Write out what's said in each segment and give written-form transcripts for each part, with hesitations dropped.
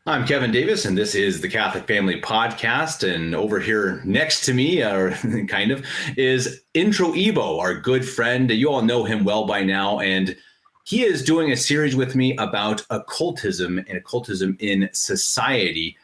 I'm Kevin Davis, and this is the Catholic Family Podcast. And over here next to me, or kind of, is Introibo, our good friend. You all know him well by now, and he is doing a series with me about occultism and occultism in society.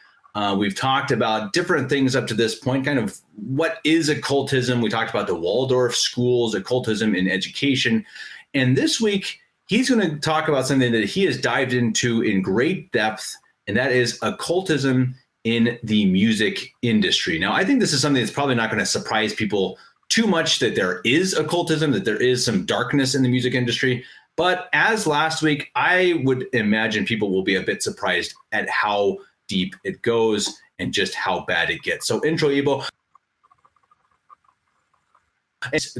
We've talked about different things up to this point, kind of what is occultism. We talked about the Waldorf schools, occultism in education. And this week, he's going to talk about something that he has dived into in great depth, and that is occultism in the music industry. Now, I think this is something that's probably not going to surprise people too much, that there is occultism, that there is some darkness in the music industry. But as last week, I would imagine people will be a bit surprised at how deep it goes and just how bad it gets. So Introibo,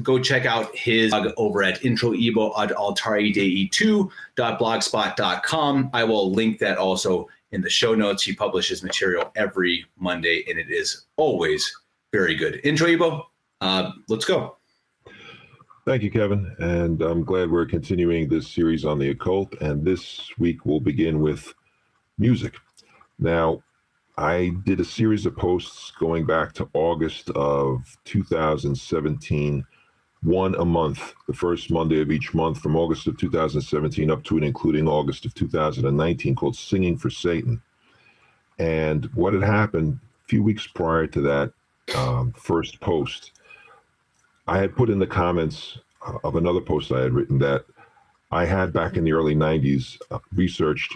go check out his blog over at Introibo at altaridei2.blogspot.com. I will link that also in the show notes. He publishes material every Monday, and it is always very good. Introibo, let's go. Thank you, Kevin. And I'm glad we're continuing this series on the occult. And this week we'll begin with music. Now, I did a series of posts going back to August of 2017, one a month, the first Monday of each month from August of 2017 up to and including August of 2019, called Singing for Satan. And what had happened a few weeks prior to that first post, I had put in the comments of another post I had written that I had back in the early 90s researched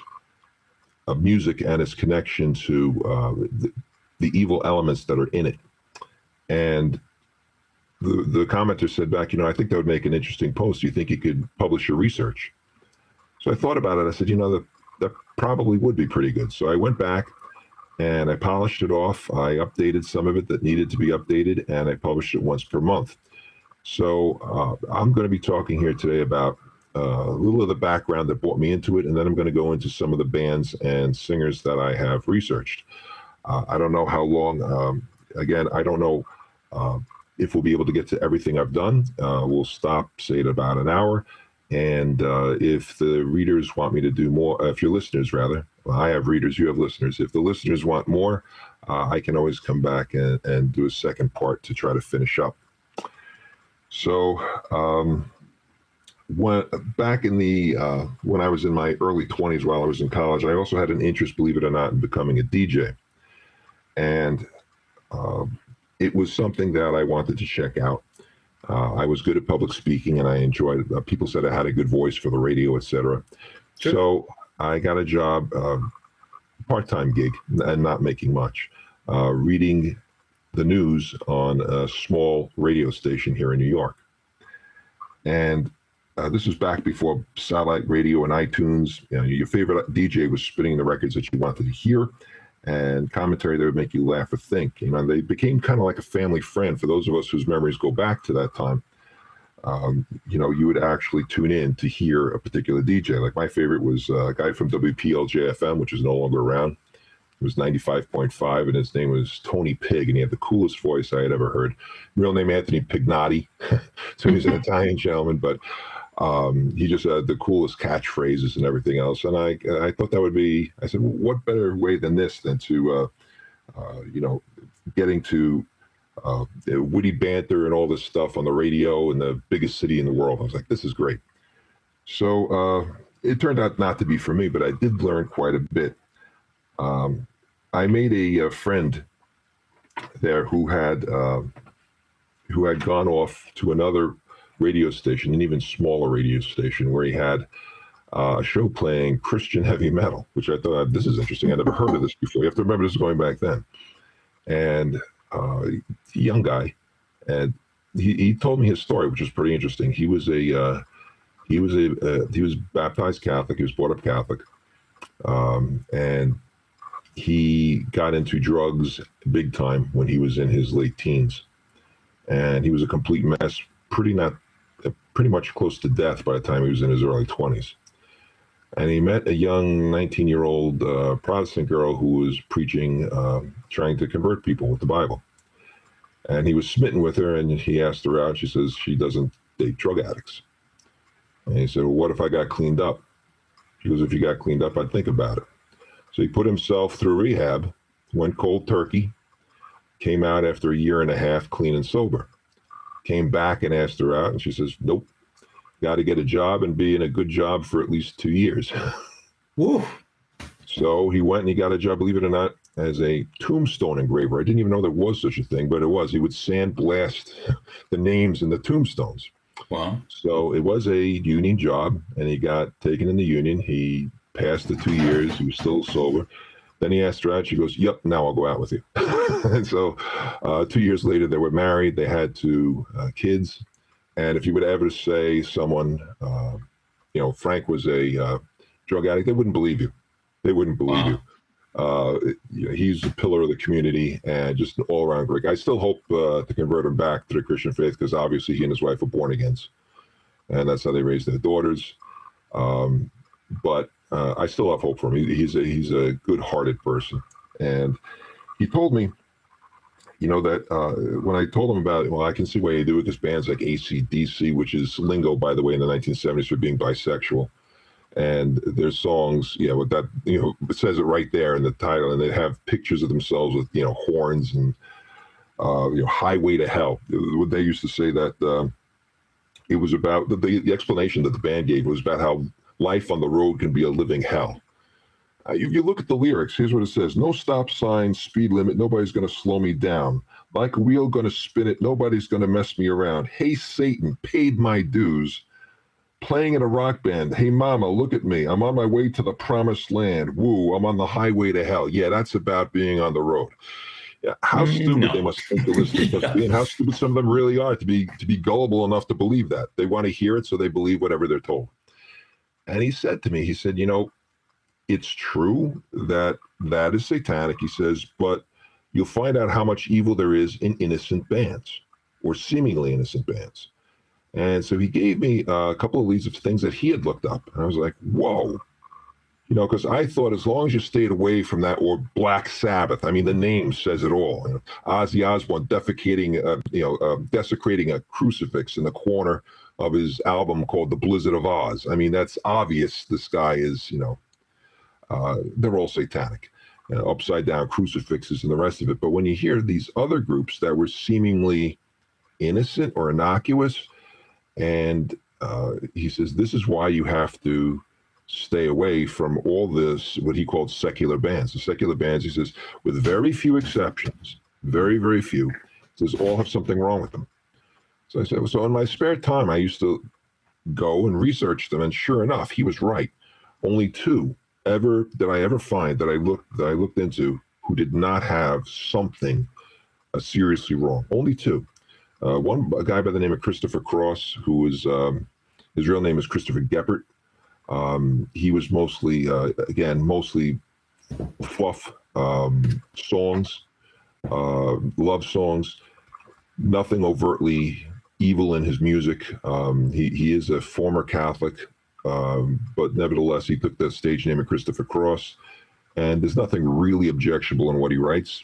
music and its connection to the evil elements that are in it. And the commenter said back, I think that would make an interesting post. Do you think you could publish your research? So I thought about it. I said, that probably would be pretty good. So I went back and I polished it off. I updated some of it that needed to be updated, and I published it once per month. So I'm going to be talking here today about a little of the background that brought me into it, and then I'm going to go into some of the bands and singers that I have researched. I don't know how long. Again, I don't know if we'll be able to get to everything I've done. We'll stop, say, at about an hour. And if the readers want me to do more, if your listeners, rather, well, I have readers, you have listeners. If the listeners want more, I can always come back and do a second part to try to finish up. So back in the when I was in my early 20s, while I was in college, I also had an interest, believe it or not, in becoming a DJ. And it was something that I wanted to check out. I was good at public speaking, and I enjoyed it. People said I had a good voice for the radio, etc. Sure. So I got a job, part-time gig, and not making much, reading the news on a small radio station here in New York. And this was back before satellite radio and iTunes. Your favorite DJ was spinning the records that you wanted to hear, and commentary that would make you laugh or think. They became kind of like a family friend for those of us whose memories go back to that time. You would actually tune in to hear a particular DJ. Like my favorite was a guy from WPLJ-FM, which is no longer around. It was 95.5, and his name was Tony Pig, and he had the coolest voice I had ever heard. Real name Anthony Pignotti, so he's an Italian gentleman, but he just had the coolest catchphrases and everything else. And I thought that would be, I said, well, what better way than this than to, getting to witty banter and all this stuff on the radio in the biggest city in the world. I was like, this is great. So it turned out not to be for me, but I did learn quite a bit. I made a friend there who had gone off to another radio station, an even smaller radio station, where he had a show playing Christian heavy metal, which I thought, this is interesting. I never heard of this before. You have to remember this is going back then. And a young guy, and he told me his story, which was pretty interesting. He was baptized Catholic. He was brought up Catholic, and he got into drugs big time when he was in his late teens, and he was a complete mess, pretty much close to death by the time he was in his early 20s. And he met a young 19-year-old Protestant girl who was preaching, trying to convert people with the Bible. And he was smitten with her, and he asked her out. She says she doesn't date drug addicts. And he said, well, what if I got cleaned up? She goes, if you got cleaned up, I'd think about it. So he put himself through rehab, went cold turkey, came out after a year and a half clean and sober. Came back and asked her out, and she says, nope, got to get a job and be in a good job for at least 2 years. Woo. So he went and he got a job, believe it or not, as a tombstone engraver. I didn't even know there was such a thing, but it was. He would sandblast the names in the tombstones. Wow. So it was a union job, and he got taken in the union. He passed the 2 years. He was still sober. Then he asked her out. She goes, yep, now I'll go out with you. And so 2 years later, they were married. They had 2 kids. And if you would ever say someone, Frank was a drug addict, they wouldn't believe you. They wouldn't believe you. He's a pillar of the community and just an all-around great guy. I still hope to convert him back to the Christian faith, because obviously he and his wife are born agains, and that's how they raise their daughters. But I still have hope for him. He's a good-hearted person, and he told me, that when I told him about it, well, I can see why you do it, because bands like AC/DC, which is lingo, by the way, in the 1970s for being bisexual. And their songs, with that, it says it right there in the title, and they have pictures of themselves with, horns and, highway to hell. They used to say that it was about, the explanation that the band gave was about how life on the road can be a living hell. You look at the lyrics, here's what it says. No stop sign, speed limit, nobody's going to slow me down. Like a wheel, going to spin it, nobody's going to mess me around. Hey, Satan, paid my dues. Playing in a rock band. Hey, mama, look at me. I'm on my way to the promised land. Woo, I'm on the highway to hell. Yeah, that's about being on the road. Yeah, how stupid they must think the listeners must be, and how stupid some of them really are to be gullible enough to believe that. They want to hear it, so they believe whatever they're told. And he said to me, he said, it's true that is satanic, he says, but you'll find out how much evil there is in innocent bands, or seemingly innocent bands. And so he gave me a couple of leads of things that he had looked up. And I was like, whoa. Because I thought as long as you stayed away from that, or Black Sabbath, I mean, the name says it all. Ozzy Osbourne desecrating a crucifix in the corner of his album called The Blizzard of Oz. I mean, that's obvious. This guy is, they're all satanic. Upside down crucifixes and the rest of it. But when you hear these other groups that were seemingly innocent or innocuous, and he says, this is why you have to stay away from all this, what he called secular bands. The secular bands, he says, with very few exceptions, very, very few, he says, all have something wrong with them. So I said, so in my spare time, I used to go and research them. And sure enough, he was right. Only 2 did I ever find that I looked into who did not have something seriously wrong. Only 2. A guy by the name of Christopher Cross, who is his real name is Christopher Geppert. He was mostly fluff songs, love songs, nothing overtly evil in his music. He is a former Catholic, but nevertheless, he took the stage name of Christopher Cross, and there's nothing really objectionable in what he writes.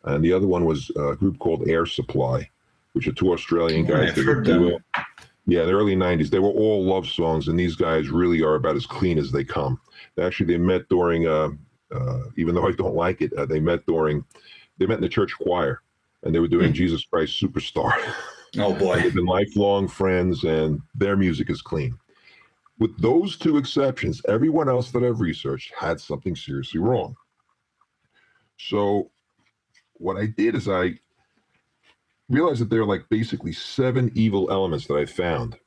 And the other one was a group called Air Supply, which are 2 Australian guys. I've heard them. Yeah, in the early 90s. They were all love songs, and these guys really are about as clean as they come. They met during, even though I don't like it, they met in the church choir, and they were doing Jesus Christ Superstar. Oh, boy. They've been lifelong friends, and their music is clean. With those 2 exceptions, everyone else that I've researched had something seriously wrong. So what I did is I realized that there are basically 7 evil elements that I found.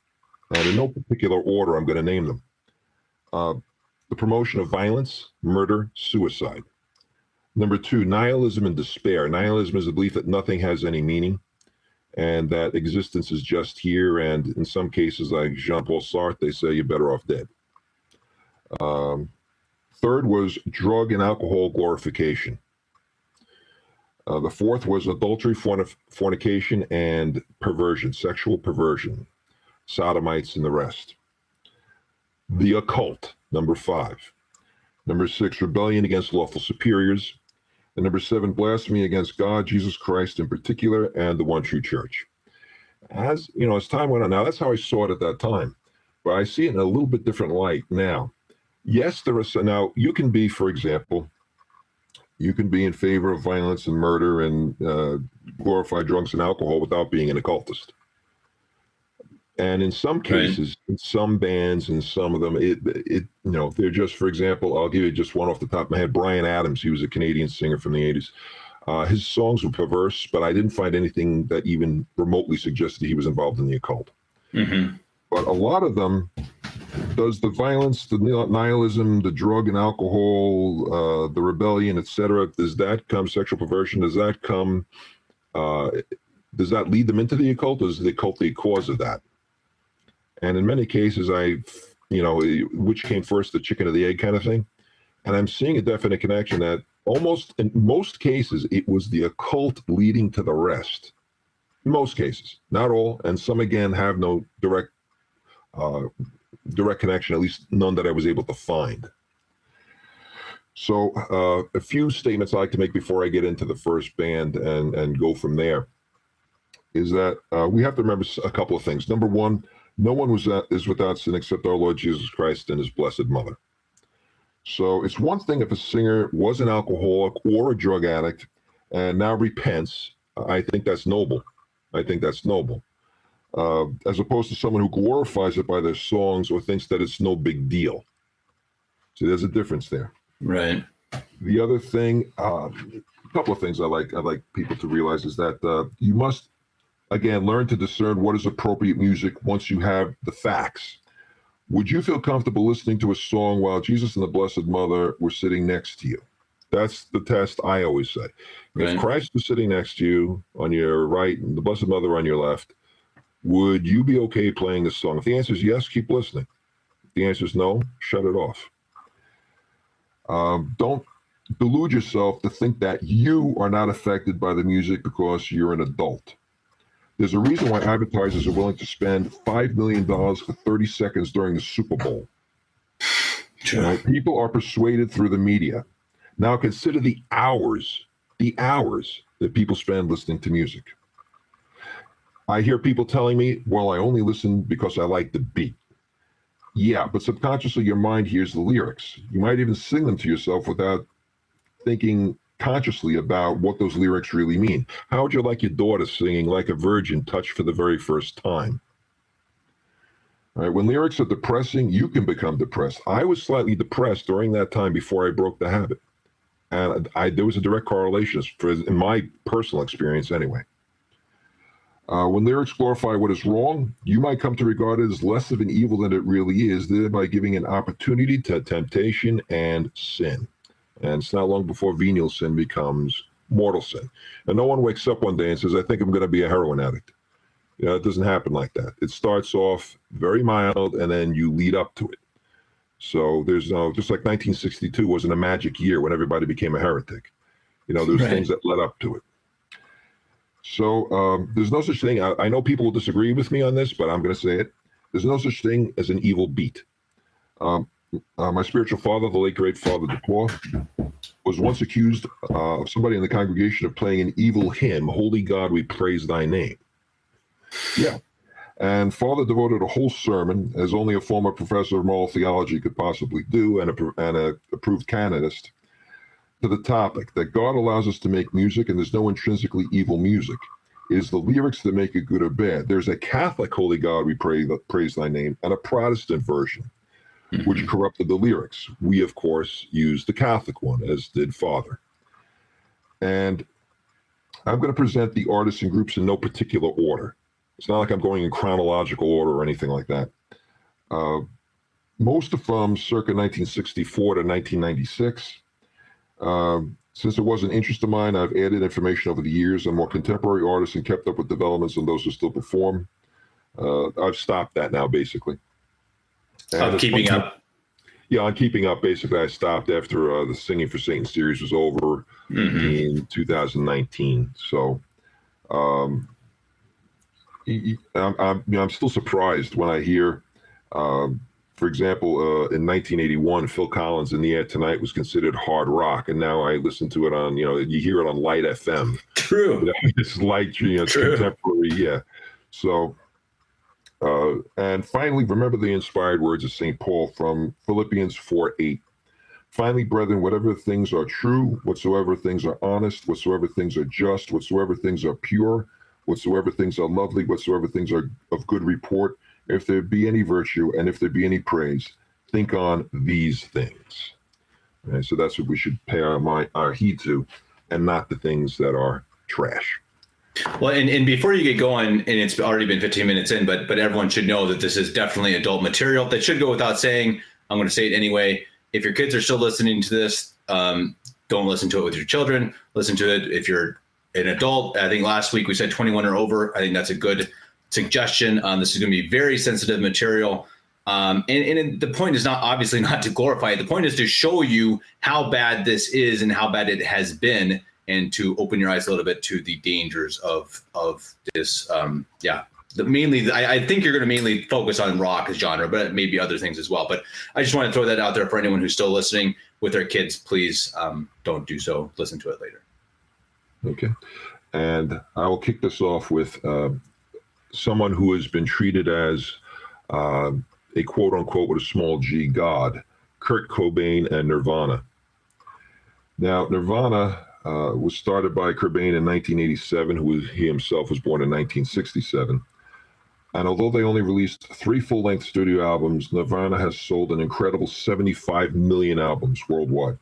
And in no particular order, I'm going to name them. The promotion of violence, murder, suicide. Number 2, nihilism and despair. Nihilism is the belief that nothing has any meaning and that existence is just here. And in some cases, like Jean-Paul Sartre, they say you're better off dead. 3rd was drug and alcohol glorification. The 4th was adultery, fornication, and perversion, sexual perversion, sodomites, and the rest. The occult, number 5. Number 6, rebellion against lawful superiors. And number 7, blasphemy against God, Jesus Christ in particular, and the one true church. As time went on, now that's how I saw it at that time, but I see it in a little bit different light now. Yes, now you can be, for example, You can be in favor of violence and murder and glorify drugs and alcohol without being an occultist. And in some cases, in some bands, in some of them, they're just, for example, I'll give you just one off the top of my head. Bryan Adams, he was a Canadian singer from the 80s. His songs were perverse, but I didn't find anything that even remotely suggested he was involved in the occult. Mm-hmm. But a lot of them, does the violence, the nihilism, the drug and alcohol, the rebellion, etc., does that come, sexual perversion, does that come, does that lead them into the occult, or is the occult the cause of that? And in many cases, which came first, the chicken or the egg kind of thing? And I'm seeing a definite connection that almost in most cases, it was the occult leading to the rest. In most cases, not all, and some again have no direct connection, at least none that I was able to find. So a few statements I like to make before I get into the first band and go from there is that we have to remember a couple of things. Number one, no one is without sin except our Lord Jesus Christ and his blessed mother. So it's one thing if a singer was an alcoholic or a drug addict and now repents. I think that's noble. As opposed to someone who glorifies it by their songs or thinks that it's no big deal. So there's a difference there. Right. The other thing, a couple of things I like people to realize is that you must, again, learn to discern what is appropriate music once you have the facts. Would you feel comfortable listening to a song while Jesus and the Blessed Mother were sitting next to you? That's the test I always say. Right. If Christ was sitting next to you on your right and the Blessed Mother on your left, would you be okay playing this song? If the answer is yes, keep listening. If the answer is no, shut it off. Don't delude yourself to think that you are not affected by the music because you're an adult. There's a reason why advertisers are willing to spend $5 million for 30 seconds during the Super Bowl. Sure. Right? People are persuaded through the media. Now consider the hours that people spend listening to music. I hear people telling me, well, I only listen because I like the beat. Yeah, but subconsciously your mind hears the lyrics. You might even sing them to yourself without thinking consciously about what those lyrics really mean. How would you like your daughter singing Like a Virgin touched for the very first time? All right, when lyrics are depressing, you can become depressed. I was slightly depressed during that time before I broke the habit. And there was a direct correlation, in my personal experience anyway. When lyrics glorify what is wrong, you might come to regard it as less of an evil than it really is, thereby giving an opportunity to temptation and sin. And it's not long before venial sin becomes mortal sin. And no one wakes up one day and says, I think I'm going to be a heroin addict. It doesn't happen like that. It starts off very mild, and then you lead up to it. So there's just like 1962 wasn't a magic year when everybody became a heretic. There's right. Things that led up to it. So there's no such thing. I know people will disagree with me on this, but I'm going to say it. There's no such thing as an evil beat. My spiritual father, the late great Father Dupois, was once accused of somebody in the congregation of playing an evil hymn, Holy God, we praise thy name. Yeah. And Father devoted a whole sermon, as only a former professor of moral theology could possibly do, and a approved canonist, to the topic that God allows us to make music, and there's no intrinsically evil music. It is the lyrics that make it good or bad. There's a Catholic Holy God, we praise thy name, and a Protestant version, which corrupted the lyrics. We, of course, used the Catholic one, as did Father. And I'm going to present the artists and groups in no particular order. It's not like I'm going in chronological order or anything like that. Most of them circa 1964 to 1996. Since it was an interest of mine, I've added information over the years on more contemporary artists and kept up with developments on those who still perform. I've stopped that now, basically. Keeping up. Yeah, on keeping up, basically, I stopped after the Singing for Satan series was over in 2019. So I'm still surprised when I hear, for example, in 1981, Phil Collins' In the Air Tonight was considered hard rock, and now I listen to it on, you hear it on Light FM. True. It's light, True. Contemporary, yeah. So, and finally, remember the inspired words of St. Paul from Philippians 4:8. Finally, brethren, whatever things are true, whatsoever things are honest, whatsoever things are just, whatsoever things are pure, whatsoever things are lovely, whatsoever things are of good report, if there be any virtue and if there be any praise, think on these things. And so that's what we should pay our heed to, and not the things that are trash. Well, and before you get going, and it's already been 15 minutes in, but everyone should know that this is definitely adult material. That should go without saying. I'm going to say it anyway. If your kids are still listening to this, don't listen to it with your children. Listen to it if you're an adult. I think last week we said 21 or over. I think that's a good suggestion. This is going to be very sensitive material. And the point is obviously not to glorify it. The point is to show you how bad this is and how bad it has been, and to open your eyes a little bit to the dangers of this. I think you're going to mainly focus on rock genre, but maybe other things as well. But I just want to throw that out there for anyone who's still listening with their kids. Please don't do so. Listen to it later. Okay. And I will kick this off with someone who has been treated as a quote unquote with a small g god, Kurt Cobain and Nirvana. Now, Nirvana was started by Cobain in 1987, he himself was born in 1967. And although they only released 3 full-length studio albums, Nirvana has sold an incredible 75 million albums worldwide.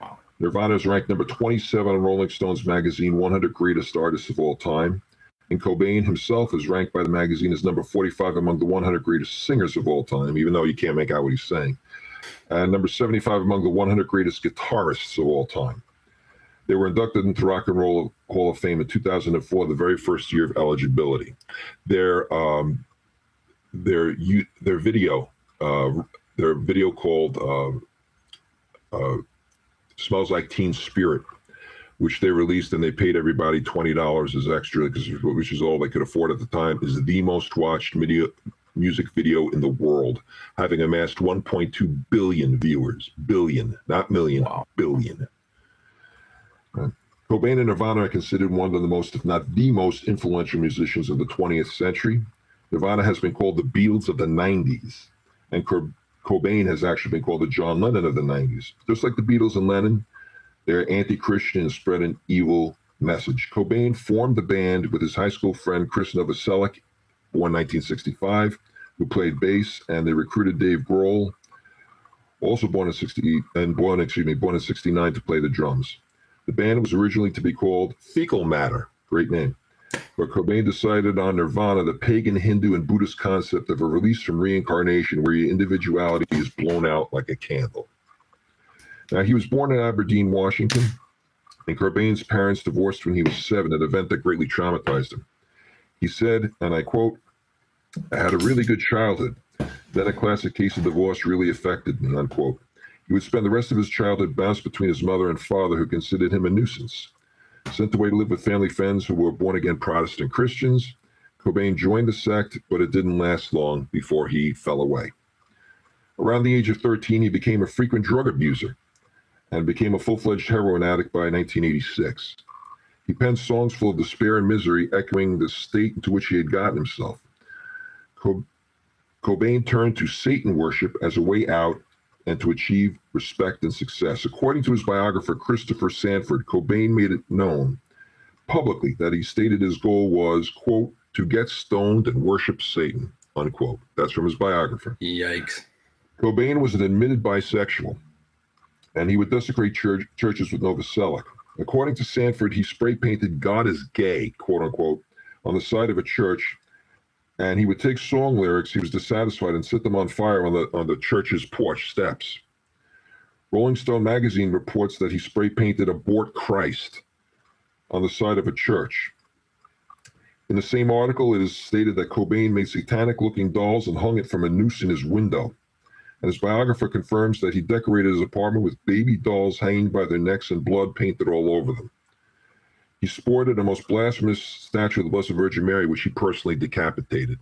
Wow. Nirvana is ranked number 27 on Rolling Stone's magazine 100 Greatest Artists of All Time. And Cobain himself is ranked by the magazine as number 45 among the 100 greatest singers of all time, even though you can't make out what he's saying. And number 75 among the 100 greatest guitarists of all time. They were inducted into Rock and Roll Hall of Fame in 2004, the very first year of eligibility. Their video called "Smells Like Teen Spirit," which they released, and they paid everybody $20 as extra, which is all they could afford at the time, is the most watched music video in the world, having amassed 1.2 billion viewers. Billion, not million, wow. Billion. Cobain and Nirvana are considered one of the most, if not the most, influential musicians of the 20th century. Nirvana has been called the Beatles of the 90s, and Cobain has actually been called the John Lennon of the 90s. Just like the Beatles and Lennon, they're anti-Christian and spread an evil message. Cobain formed the band with his high school friend Chris Novoselic, born 1965, who played bass, and they recruited Dave Grohl, also born in 69, to play the drums. The band was originally to be called Fecal Matter, great name, but Cobain decided on Nirvana, the pagan Hindu and Buddhist concept of a release from reincarnation where your individuality is blown out like a candle. Now, he was born in Aberdeen, Washington, and Cobain's parents divorced when he was 7, an event that greatly traumatized him. He said, and I quote, "I had a really good childhood. Then a classic case of divorce really affected me," unquote. He would spend the rest of his childhood bounced between his mother and father, who considered him a nuisance. Sent away to live with family friends who were born-again Protestant Christians, Cobain joined the sect, but it didn't last long before he fell away. Around the age of 13, he became a frequent drug abuser and became a full-fledged heroin addict by 1986. He penned songs full of despair and misery, echoing the state into which he had gotten himself. Cobain turned to Satan worship as a way out and to achieve respect and success. According to his biographer, Christopher Sanford, Cobain made it known publicly that he stated his goal was, quote, "to get stoned and worship Satan," unquote. That's from his biographer. Yikes. Cobain was an admitted bisexual, and he would desecrate churches with Novoselic. According to Sanford, he spray painted "God is gay," quote unquote, on the side of a church, and he would take song lyrics he was dissatisfied and set them on fire on the church's porch steps. Rolling Stone magazine reports that he spray painted "Abort Christ" on the side of a church. In the same article, it is stated that Cobain made satanic-looking dolls and hung it from a noose in his window. And his biographer confirms that he decorated his apartment with baby dolls hanging by their necks and blood painted all over them. He sported a most blasphemous statue of the Blessed Virgin Mary, which he personally decapitated.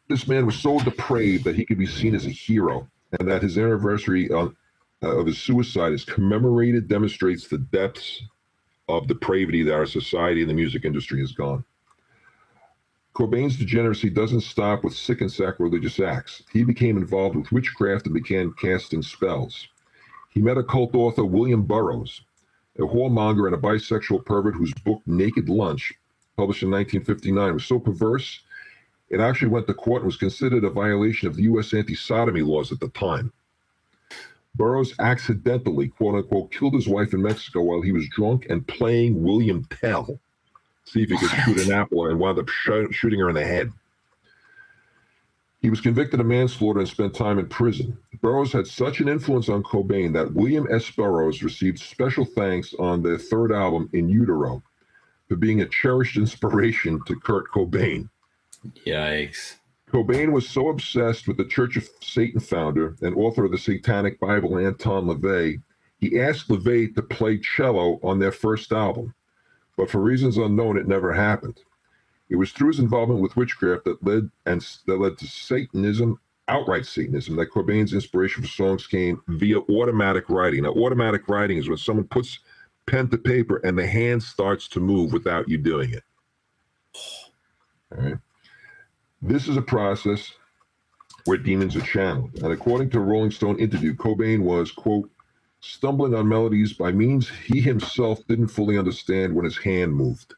This man was so depraved that he could be seen as a hero, and that his anniversary of his suicide is commemorated demonstrates the depths of depravity that our society and the music industry has gone. Cobain's degeneracy doesn't stop with sick and sacrilegious acts. He became involved with witchcraft and began casting spells. He met occult author William Burroughs, a whoremonger and a bisexual pervert whose book Naked Lunch, published in 1959, was so perverse it actually went to court and was considered a violation of the U.S. anti-sodomy laws at the time. Burroughs accidentally, quote-unquote, killed his wife in Mexico while he was drunk and playing William Tell. See if he could shoot an apple and wound up shooting her in the head. He was convicted of manslaughter and spent time in prison. Burroughs had such an influence on Cobain that William S. Burroughs received special thanks on their third album, In Utero, for being a cherished inspiration to Kurt Cobain. Yikes. Cobain was so obsessed with the Church of Satan founder and author of the Satanic Bible, Anton LaVey, he asked LaVey to play cello on their first album. But for reasons unknown, it never happened. It was through his involvement with witchcraft that led to Satanism, outright Satanism, that Cobain's inspiration for songs came via automatic writing. Now, automatic writing is when someone puts pen to paper and the hand starts to move without you doing it. All right. This is a process where demons are channeled. And according to a Rolling Stone interview, Cobain was, quote, stumbling on melodies by means he himself didn't fully understand when his hand moved.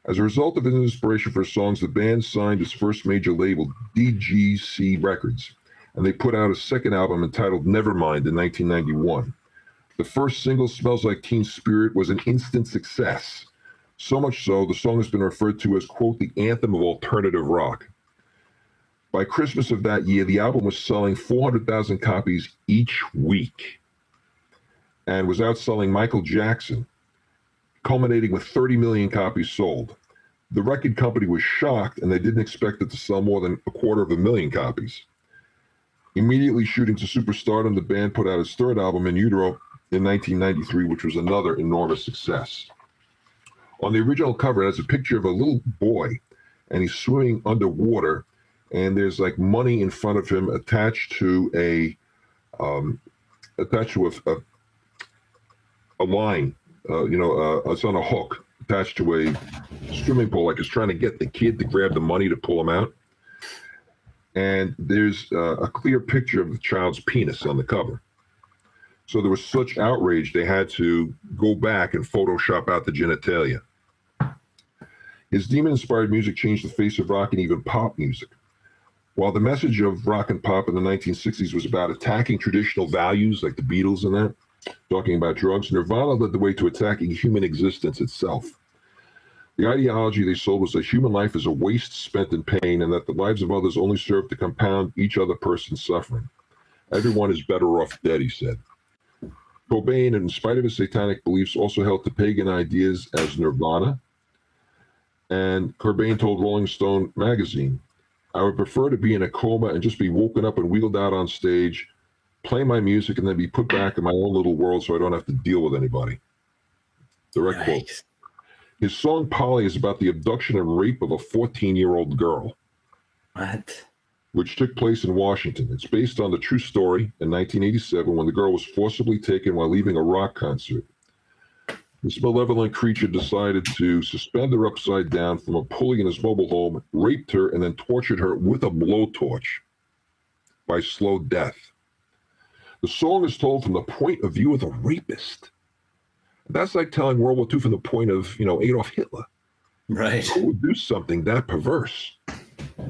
As a result of his inspiration for songs, the band signed its first major label, DGC Records, and they put out a second album entitled Nevermind in 1991. The first single, Smells Like Teen Spirit, was an instant success. So much so, the song has been referred to as, quote, the anthem of alternative rock. By Christmas of that year, the album was selling 400,000 copies each week and was outselling Michael Jackson, culminating with 30 million copies sold. The record company was shocked, and they didn't expect it to sell more than 250,000 copies. Immediately shooting to superstardom, the band put out its third album, In Utero, in 1993, which was another enormous success. On the original cover, it has a picture of a little boy, and he's swimming underwater, and there's like money in front of him attached to a line. It's on a hook attached to a swimming pool, like it's trying to get the kid to grab the money to pull him out. And there's a clear picture of the child's penis on the cover. So there was such outrage, they had to go back and Photoshop out the genitalia. His demon-inspired music changed the face of rock and even pop music. While the message of rock and pop in the 1960s was about attacking traditional values like the Beatles and that, talking about drugs, Nirvana led the way to attacking human existence itself. The ideology they sold was that human life is a waste spent in pain and that the lives of others only serve to compound each other person's suffering. Everyone is better off dead, he said. Cobain, in spite of his satanic beliefs, also held to pagan ideas as Nirvana. And Cobain told Rolling Stone magazine, I would prefer to be in a coma and just be woken up and wheeled out on stage, play my music, and then be put back in my own little world so I don't have to deal with anybody. Direct quote. His song Polly is about the abduction and rape of a 14-year-old girl. What? Which took place in Washington. It's based on the true story in 1987 when the girl was forcibly taken while leaving a rock concert. This malevolent creature decided to suspend her upside down from a pulley in his mobile home, raped her, and then tortured her with a blowtorch by slow death. The song is told from the point of view of the rapist. That's like telling World War II from the point of, Adolf Hitler. Right. Who would do something that perverse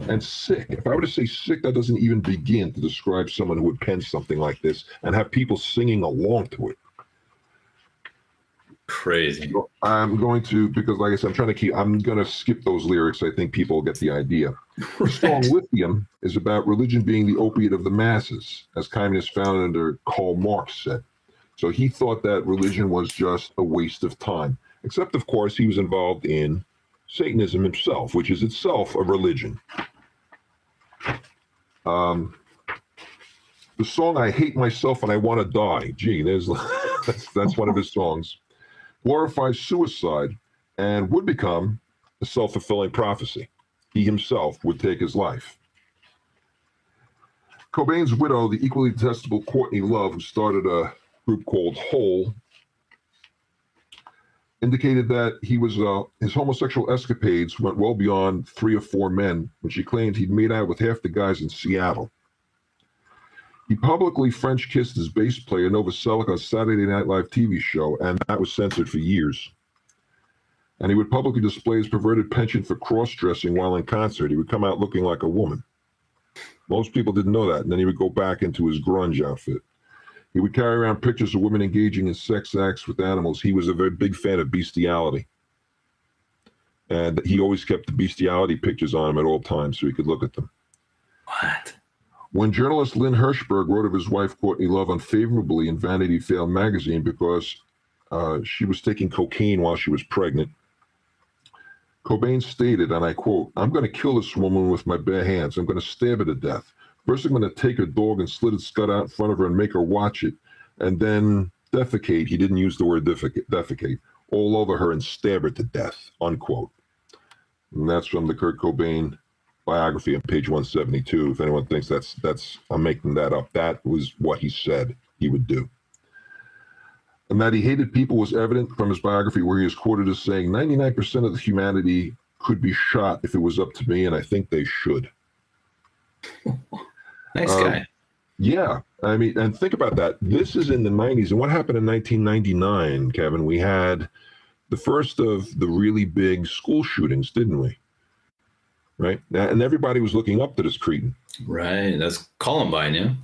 and sick? If I were to say sick, that doesn't even begin to describe someone who would pen something like this and have people singing along to it. Crazy. So I'm going to, because like I said, I'm going to skip those lyrics. I think people get the idea. The song Lithium is about religion being the opiate of the masses, as communist founder Karl Marx said. So he thought that religion was just a waste of time, except, of course, he was involved in Satanism himself, which is itself a religion. The song I Hate Myself and I Want to Die, gee, that's one of his songs, glorifies suicide and would become a self-fulfilling prophecy. He himself would take his life. Cobain's widow, the equally detestable Courtney Love, who started a group called Hole, indicated that he was his homosexual escapades went well beyond 3 or 4 men, when she claimed he'd made out with half the guys in Seattle. He publicly French kissed his bass player Novoselic on Saturday Night Live TV show, and that was censored for years. And he would publicly display his perverted penchant for cross-dressing while in concert. He would come out looking like a woman. Most people didn't know that, and then he would go back into his grunge outfit. He would carry around pictures of women engaging in sex acts with animals. He was a very big fan of bestiality. And he always kept the bestiality pictures on him at all times so he could look at them. What? When journalist Lynn Hirschberg wrote of his wife, Courtney Love, unfavorably in Vanity Fair magazine because she was taking cocaine while she was pregnant, Cobain stated, and I quote, "I'm going to kill this woman with my bare hands. I'm going to stab her to death. First, I'm going to take her dog and slit its gut out in front of her and make her watch it, and then defecate," he didn't use the word defecate, "all over her and stab her to death," unquote. And that's from the Kurt Cobain biography on page 172. If anyone thinks that's I'm making that up, that was what he said he would do. And that he hated people was evident from his biography, where he is quoted as saying, "99% of the humanity could be shot if it was up to me, and I think they should." Nice guy. Yeah, I mean, and think about that. This is in the 90s, and what happened in 1999, Kevin? We had the first of the really big school shootings, didn't we? Right? And everybody was looking up to this cretin. Right, that's Columbine, yeah?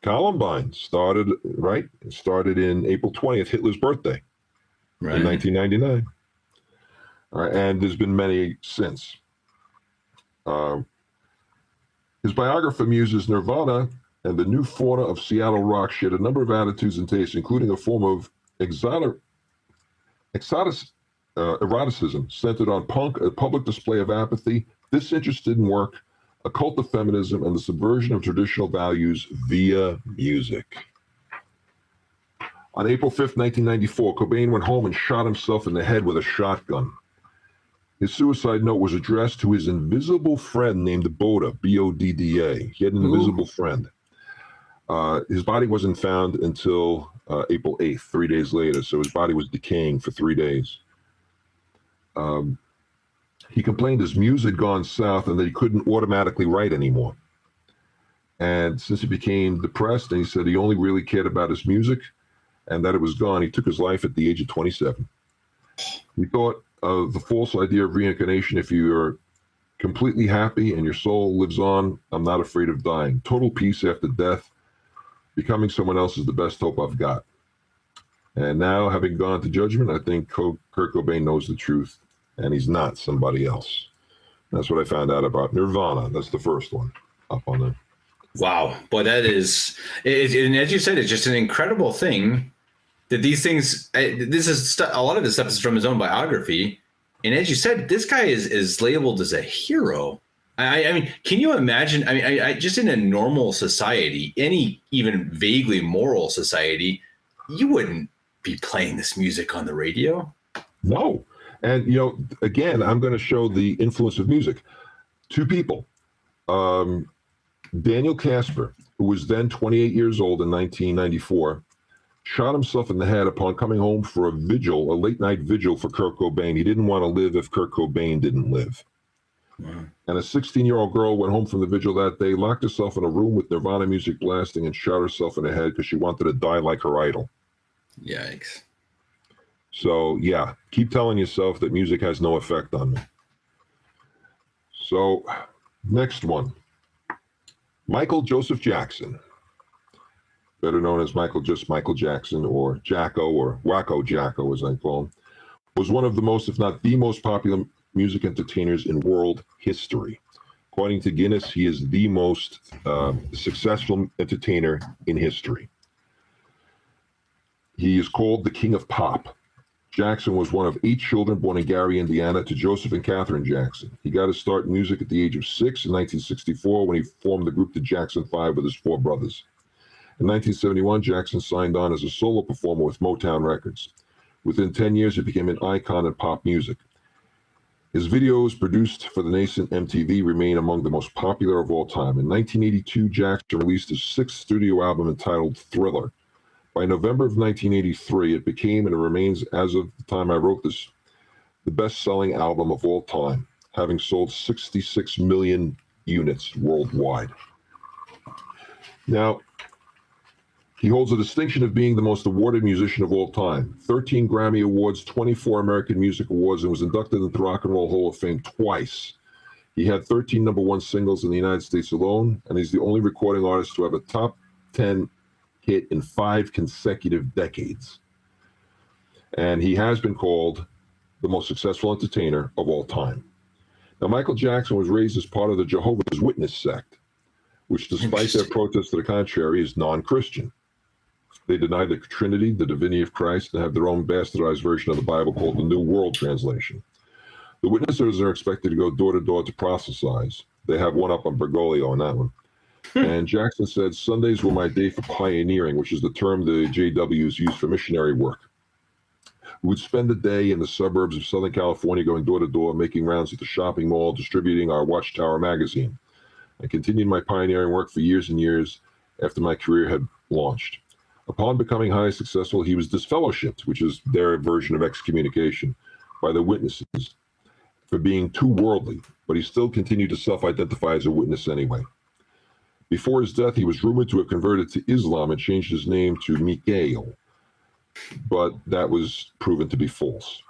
Columbine started, right? It started in April 20th, Hitler's birthday, Right. in 1999. And there's been many since. His biographer muses Nirvana and the new fauna of Seattle rock shared a number of attitudes and tastes, including a form of eroticism centered on punk, a public display of apathy, disinterested in work, a cult of feminism, and the subversion of traditional values via music. On April 5th, 1994, Cobain went home and shot himself in the head with a shotgun. His suicide note was addressed to his invisible friend named Bodda, B-O-D-D-A. He had an invisible friend. His body wasn't found until April 8th, 3 days later, so his body was decaying for 3 days. He complained his muse had gone south and that he couldn't automatically write anymore. And since he became depressed, and he said he only really cared about his music and that it was gone, he took his life at the age of 27. He thought of the false idea of reincarnation: if you're completely happy and your soul lives on, I'm not afraid of dying. Total peace after death. Becoming someone else is the best hope I've got. And now, having gone to judgment, I think Kurt Cobain knows the truth, and he's not somebody else. That's what I found out about Nirvana. That's the first one up on there. Wow. Boy, that is, and as you said, it's just an incredible thing that these things, this is a lot of this stuff is from his own biography. And as you said, this guy is labeled as a hero. I mean, can you imagine? I mean, I just in a normal society, any even vaguely moral society, you wouldn't be playing this music on the radio. No. And, you know, again, I'm going to show the influence of music. 2 people. Daniel Casper, who was then 28 years old in 1994, shot himself in the head upon coming home for a vigil, a late-night vigil for Kurt Cobain. He didn't want to live if Kurt Cobain didn't live. Wow. And a 16-year-old girl went home from the vigil that day, locked herself in a room with Nirvana music blasting, and shot herself in the head because she wanted to die like her idol. Yikes. So, yeah, keep telling yourself that music has no effect on me. So, next one. Michael Joseph Jackson, better known as Michael Jackson, or Jacko, or Wacko Jacko, as I call him, was one of the most, if not the most popular music entertainers in world history. According to Guinness, he is the most successful entertainer in history. He is called the King of Pop. Jackson was one of 8 children born in Gary, Indiana, to Joseph and Catherine Jackson. He got his start in music at the age of 6 in 1964 when he formed the group the Jackson 5 with his 4 brothers. In 1971, Jackson signed on as a solo performer with Motown Records. Within 10 years, he became an icon in pop music. His videos, produced for the nascent MTV, remain among the most popular of all time. In 1982, Jackson released his 6th studio album entitled Thriller. By November of 1983, it became, and it remains as of the time I wrote this, the best-selling album of all time, having sold 66 million units worldwide. Now, he holds the distinction of being the most awarded musician of all time. 13 Grammy Awards, 24 American Music Awards, and was inducted into the Rock and Roll Hall of Fame twice. He had 13 #1 singles in the United States alone, and he's the only recording artist to have a top 10 hit in 5 consecutive decades. And he has been called the most successful entertainer of all time. Now, Michael Jackson was raised as part of the Jehovah's Witness sect, which, despite their protests to the contrary, is non-Christian. They deny the Trinity, the divinity of Christ, and have their own bastardized version of the Bible called the New World Translation. The witnesses are expected to go door to door to proselytize. They have one up on Bergoglio on that one. And Jackson said, Sundays were my day for pioneering, which is the term the JWs use for missionary work. We would spend the day in the suburbs of Southern California going door to door, making rounds at the shopping mall, distributing our Watchtower magazine. I continued my pioneering work for years and years after my career had launched. Upon becoming highly successful, he was disfellowshipped, which is their version of excommunication, by the witnesses for being too worldly, but he still continued to self-identify as a witness anyway. Before his death, he was rumored to have converted to Islam and changed his name to Mikhail, but that was proven to be false.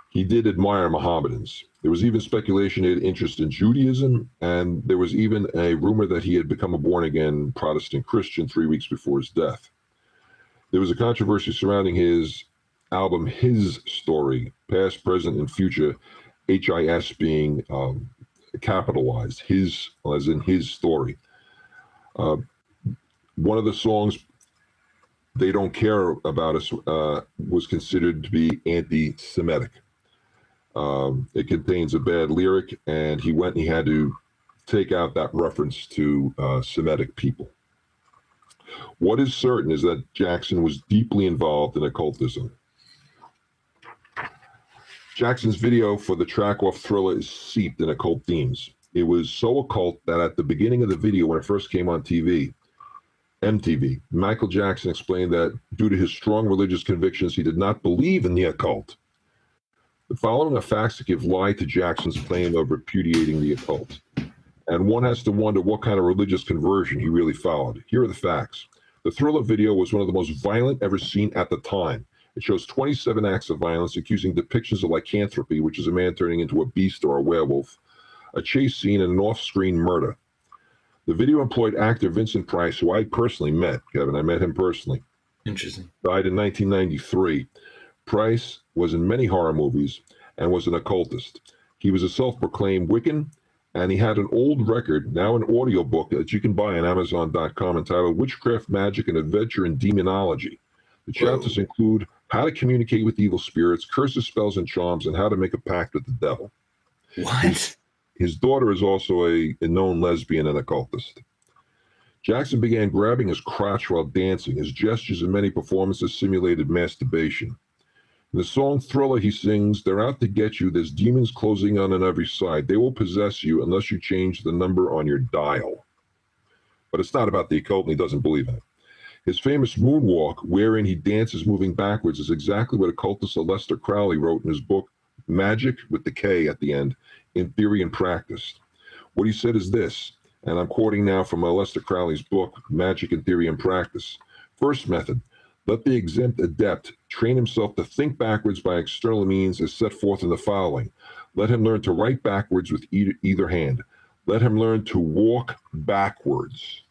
He did admire Mohammedans. There was even speculation he had interest in Judaism, and there was even a rumor that he had become a born-again Protestant Christian 3 weeks before his death. There was a controversy surrounding his album, His Story, past, present, and future, HIS being capitalized, his, as in his story. One of the songs, They Don't Care About Us, was considered to be anti-Semitic. It contains a bad lyric, and he went and he had to take out that reference to Semitic people. What is certain is that Jackson was deeply involved in occultism. Jackson's video for the track off Thriller is seeped in occult themes. It was so occult that at the beginning of the video, when it first came on TV, MTV, Michael Jackson explained that due to his strong religious convictions, he did not believe in the occult. The following are facts that give lie to Jackson's claim of repudiating the occult. And one has to wonder what kind of religious conversion he really followed. Here are the facts. The Thriller video was one of the most violent ever seen at the time. It shows 27 acts of violence, accusing depictions of lycanthropy, which is a man turning into a beast or a werewolf, a chase scene, and an off-screen murder. The video employed actor Vincent Price, who I personally met, Kevin. I met him personally. Interesting. Died in 1993. Price was in many horror movies and was an occultist. He was a self-proclaimed Wiccan, and he had an old record, now an audiobook that you can buy on Amazon.com, entitled Witchcraft, Magic, and Adventure in Demonology. The chapters include how to communicate with evil spirits, curses, spells, and charms, and how to make a pact with the devil. What? His daughter is also a known lesbian and occultist. Jackson began grabbing his crotch while dancing. His gestures in many performances simulated masturbation. In the song Thriller, he sings, "They're out to get you. There's demons closing on every side. They will possess you unless you change the number on your dial." But it's not about the occult, and he doesn't believe in it. His famous moonwalk, wherein he dances moving backwards, is exactly what occultist Aleister Crowley wrote in his book, Magic, with the K at the end, in Theory and Practice. What he said is this, and I'm quoting now from Aleister Crowley's book, Magic in Theory and Practice. First method, let the exempt adept train himself to think backwards by external means as set forth in the following. Let him learn to write backwards with either hand. Let him learn to walk backwards.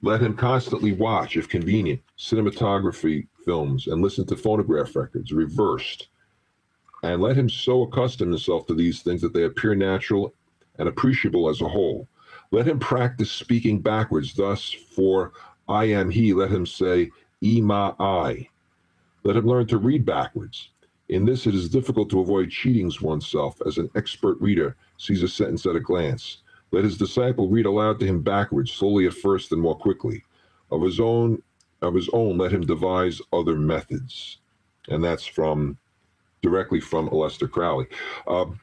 Let him constantly watch, if convenient, cinematography films and listen to phonograph records, reversed. And let him so accustom himself to these things that they appear natural and appreciable as a whole. Let him practice speaking backwards, thus, for I am he, let him say, ma I. Let him learn to read backwards. In this, it is difficult to avoid cheating oneself, as an expert reader sees a sentence at a glance. Let his disciple read aloud to him backwards, slowly at first and more quickly. Of his own, let him devise other methods. And that's directly from Aleister Crowley.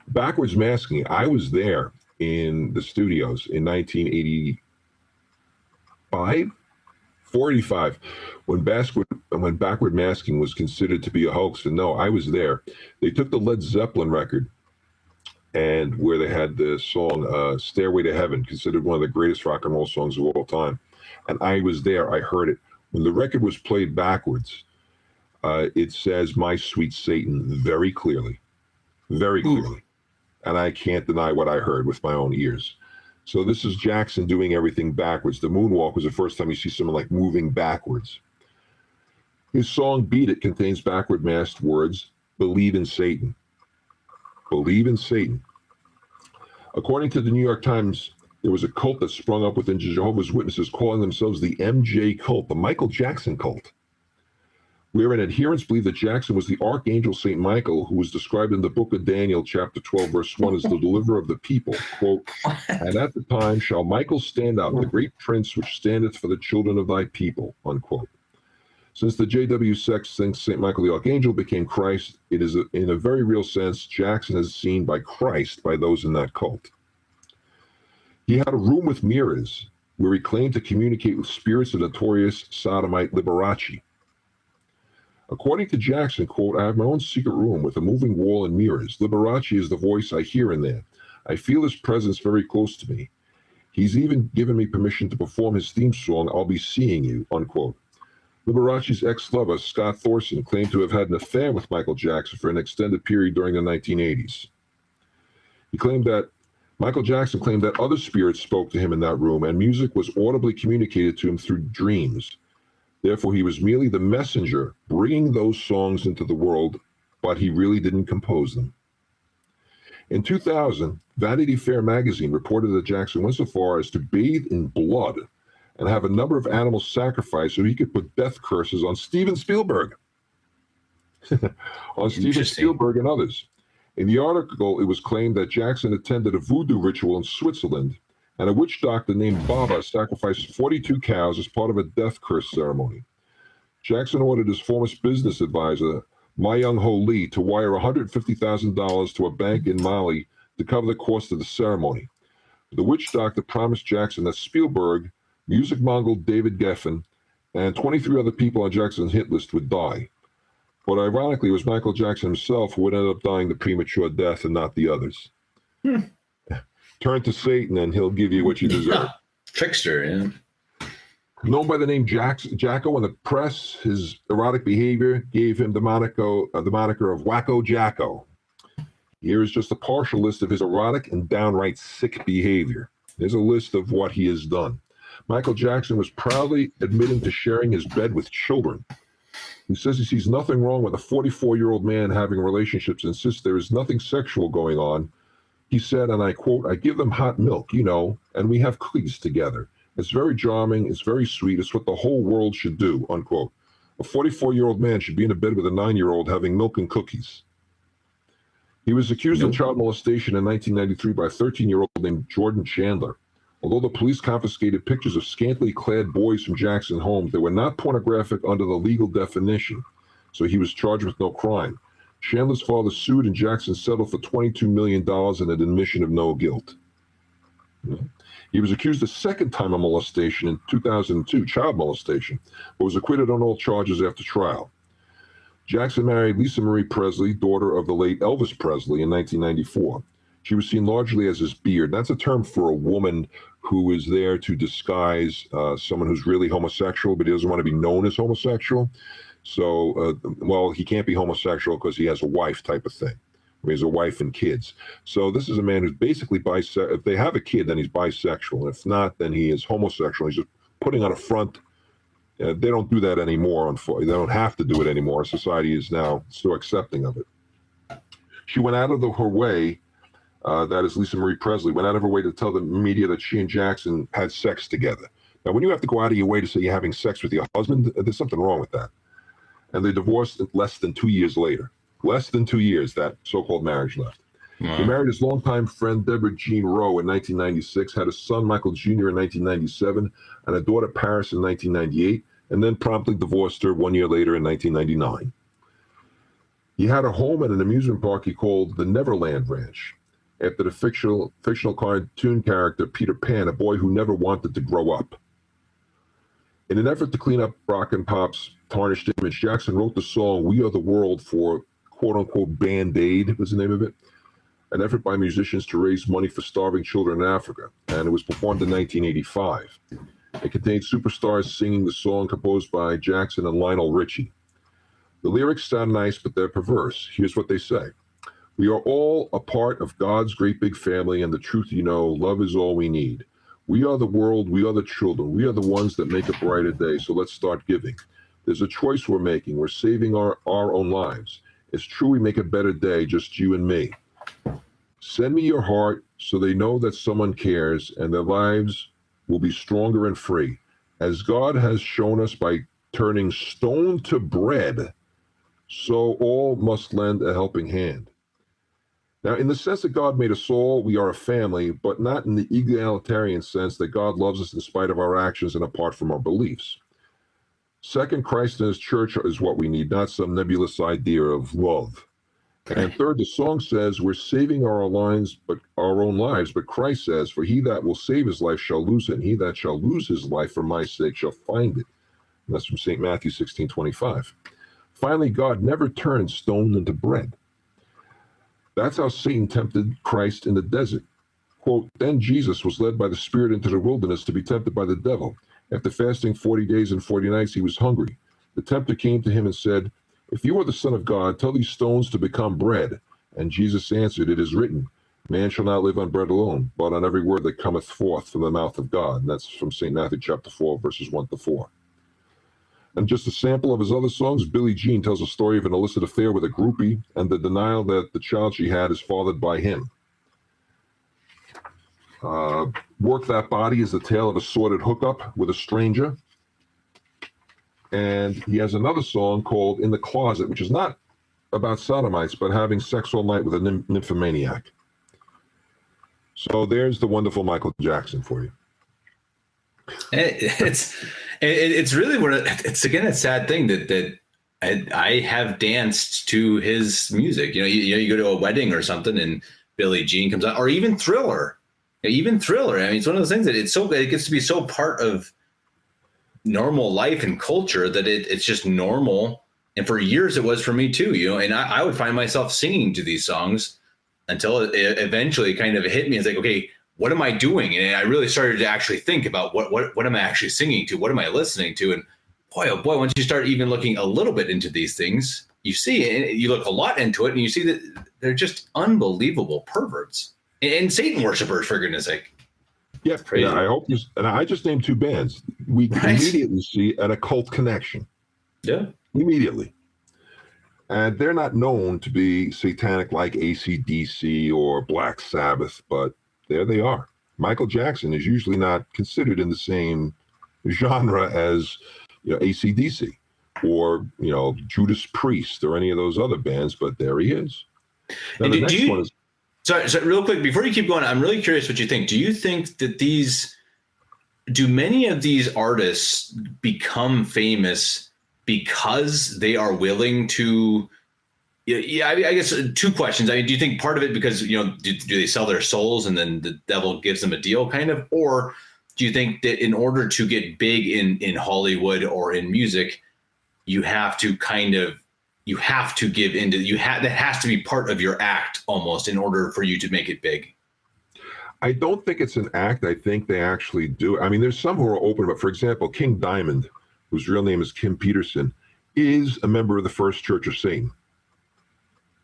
Backwards masking, I was there in the studios in 1985, 485. When backward masking was considered to be a hoax, and no, I was there. They took the Led Zeppelin record, and where they had the song Stairway to Heaven, considered one of the greatest rock and roll songs of all time. And I was there. I heard it. When the record was played backwards, it says "My Sweet Satan" very clearly. Very clearly. And I can't deny what I heard with my own ears. So this is Jackson doing everything backwards. The moonwalk was the first time you see someone like moving backwards. His song Beat It contains backward masked words, believe in Satan. Believe in Satan. According to the New York Times, there was a cult that sprung up within Jehovah's Witnesses calling themselves the MJ cult, the Michael Jackson cult, wherein adherents believe that Jackson was the archangel St. Michael, who was described in the book of Daniel, chapter 12, verse 1, as the deliverer of the people. Quote, and at the time shall Michael stand up, the great prince which standeth for the children of thy people, unquote. Since the JW sect thinks St. Michael the archangel became Christ, it is, in a very real sense, Jackson is seen by Christ by those in that cult. He had a room with mirrors where he claimed to communicate with spirits of notorious sodomite Liberace. According to Jackson, quote, I have my own secret room with a moving wall and mirrors. Liberace is the voice I hear in there. I feel his presence very close to me. He's even given me permission to perform his theme song, I'll Be Seeing You, unquote. Liberace's ex-lover, Scott Thorson, claimed to have had an affair with Michael Jackson for an extended period during the 1980s. Michael Jackson claimed that other spirits spoke to him in that room, and music was audibly communicated to him through dreams. Therefore, he was merely the messenger bringing those songs into the world, but he really didn't compose them. In 2000, Vanity Fair magazine reported that Jackson went so far as to bathe in blood and have a number of animals sacrificed so he could put death curses on Steven Spielberg. On Steven Spielberg and others. In the article, it was claimed that Jackson attended a voodoo ritual in Switzerland, and a witch doctor named Baba sacrificed 42 cows as part of a death curse ceremony. Jackson ordered his former business advisor, Myung Ho Lee, to wire $150,000 to a bank in Mali to cover the cost of the ceremony. The witch doctor promised Jackson that Spielberg, music mogul David Geffen, and 23 other people on Jackson's hit list would die. But ironically, it was Michael Jackson himself who would end up dying the premature death and not the others. Turn to Satan and he'll give you what you deserve. Trickster, yeah. Known by the name Jacko in the press, his erotic behavior gave him the moniker of Wacko Jacko. Here is just a partial list of his erotic and downright sick behavior. Here's a list of what he has done. Michael Jackson was proudly admitting to sharing his bed with children. He says he sees nothing wrong with a 44-year-old man having relationships and insists there is nothing sexual going on. He said, and I quote, I give them hot milk, and we have cookies together. It's very charming. It's very sweet. It's what the whole world should do, unquote. A 44-year-old man should be in a bed with a 9-year-old having milk and cookies. He was accused of child molestation in 1993 by a 13-year-old named Jordan Chandler. Although the police confiscated pictures of scantily clad boys from Jackson's home, they were not pornographic under the legal definition, so he was charged with no crime. Chandler's father sued and Jackson settled for $22 million and an admission of no guilt. He was accused a second time of molestation in 2002, child molestation, but was acquitted on all charges after trial. Jackson married Lisa Marie Presley, daughter of the late Elvis Presley, in 1994. She was seen largely as his beard. That's a term for a woman who is there to disguise someone who's really homosexual, but he doesn't want to be known as homosexual. So, he can't be homosexual because he has a wife type of thing. He has a wife and kids. So this is a man who's basically bisexual. If they have a kid, then he's bisexual. And if not, then he is homosexual. He's just putting on a front. They don't do that anymore. They don't have to do it anymore. Society is now so accepting of it. She went out of her way, that is Lisa Marie Presley, went out of her way to tell the media that she and Jackson had sex together. Now, when you have to go out of your way to say you're having sex with your husband, there's something wrong with that. And they divorced less than 2 years later. Less than 2 years, that so-called marriage left. Wow. He married his longtime friend, Deborah Jean Rowe, in 1996, had a son, Michael Jr., in 1997, and a daughter, Paris, in 1998, and then promptly divorced her 1 year later in 1999. He had a home at an amusement park he called the Neverland Ranch, after the fictional cartoon character Peter Pan, a boy who never wanted to grow up. In an effort to clean up rock and pop's tarnished image, Jackson wrote the song "We Are the World" for quote-unquote Band-Aid, was the name of it, an effort by musicians to raise money for starving children in Africa, and it was performed in 1985. It contained superstars singing the song composed by Jackson and Lionel Richie. The lyrics sound nice, but they're perverse. Here's what they say. We are all a part of God's great big family, and the truth you know, love is all we need. We are the world, we are the children, we are the ones that make a brighter day, so let's start giving. There's a choice we're making. We're saving our own lives. It's true we make a better day, just you and me. Send me your heart so they know that someone cares and their lives will be stronger and free. As God has shown us by turning stone to bread, so all must lend a helping hand. Now, in the sense that God made us all, we are a family, but not in the egalitarian sense that God loves us in spite of our actions and apart from our beliefs. Second, Christ and his church is what we need, not some nebulous idea of love. And third, the song says we're saving our own lives, but Christ says, for he that will save his life shall lose it, and he that shall lose his life for my sake shall find it. And that's from St. Matthew 16:25. Finally, God never turns stone into bread. That's how Satan tempted Christ in the desert. Quote, then Jesus was led by the Spirit into the wilderness to be tempted by the devil. After fasting 40 days and 40 nights, he was hungry. The tempter came to him and said, if you are the Son of God, tell these stones to become bread. And Jesus answered, it is written, man shall not live on bread alone, but on every word that cometh forth from the mouth of God. And that's from St. Matthew chapter 4, verses 1-4. And just a sample of his other songs, Billie Jean tells a story of an illicit affair with a groupie and the denial that the child she had is fathered by him. Work That Body is the tale of a sordid hookup with a stranger. And he has another song called In the Closet, which is not about sodomites, but having sex all night with a nymphomaniac. So there's the wonderful Michael Jackson for you. It's really it's again a sad thing that I have danced to his music. You go to a wedding or something and Billie Jean comes out, or even Thriller. I mean, it's one of those things that it gets to be so part of normal life and culture that it's just normal. And for years it was for me too, and I would find myself singing to these songs until it eventually kind of hit me. It's like, okay, what am I doing? And I really started to actually think about what am I actually singing to? What am I listening to? And boy, oh boy, once you start even looking a little bit into these things, you see, and you look a lot into it and you see that they're just unbelievable perverts and Satan worshipers, for goodness sake. Yeah, I hope you. And I just named two bands. We immediately see an occult connection. Yeah, immediately. And they're not known to be satanic like AC/DC or Black Sabbath, but there they are. Michael Jackson is usually not considered in the same genre as AC/DC or Judas Priest or any of those other bands, but there he is. Now, the next one is. So real quick, before you keep going, I'm really curious what you think. Do you think that do many of these artists become famous because they are willing to, I guess two questions. I mean, do you think part of it because, do they sell their souls and then the devil gives them a deal kind of, or do you think that in order to get big in Hollywood or in music, you have to give into, that has to be part of your act almost in order for you to make it big? I don't think it's an act. I think they actually do. I mean, there's some who are open, but for example, King Diamond, whose real name is Kim Peterson, is a member of the First Church of Satan.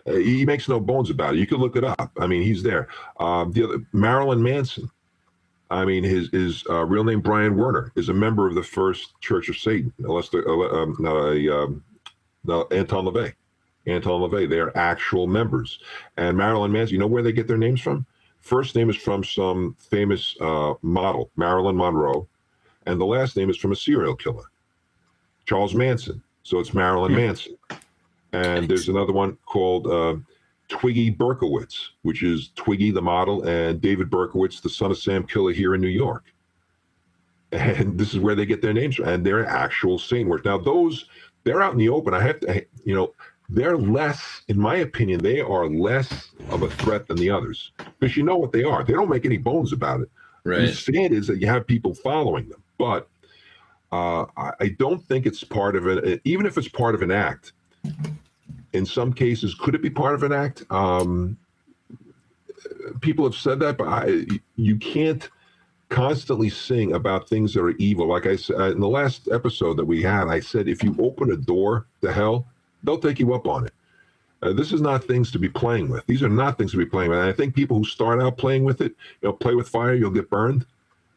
He makes no bones about it. You can look it up. I mean, he's there. The other, Marilyn Manson. I mean, his real name, Brian Werner, is a member of the First Church of Satan. Anton LaVey. Anton LaVey, they're actual members. And Marilyn Manson, you know where they get their names from? First name is from some famous model, Marilyn Monroe, and the last name is from a serial killer, Charles Manson. So it's Marilyn Manson. And there's another one called Twiggy Berkowitz, which is Twiggy the model and David Berkowitz, the son of Sam Killer here in New York. And this is where they get their names from. And they're actual Satan work. Now those, they're out in the open. They're less, in my opinion, they are less of a threat than the others. Because you know what they are. They don't make any bones about it. Right. The sad is that you have people following them. But I don't think it's part of it, even if it's part of an act. In some cases, could it be part of an act? People have said that, but you can't constantly sing about things that are evil. Like I said in the last episode that we had, I said, if you open a door to hell, they'll take you up on it. This is not things to be playing with. These are not things to be playing with. And I think people who start out playing with it, play with fire, you'll get burned.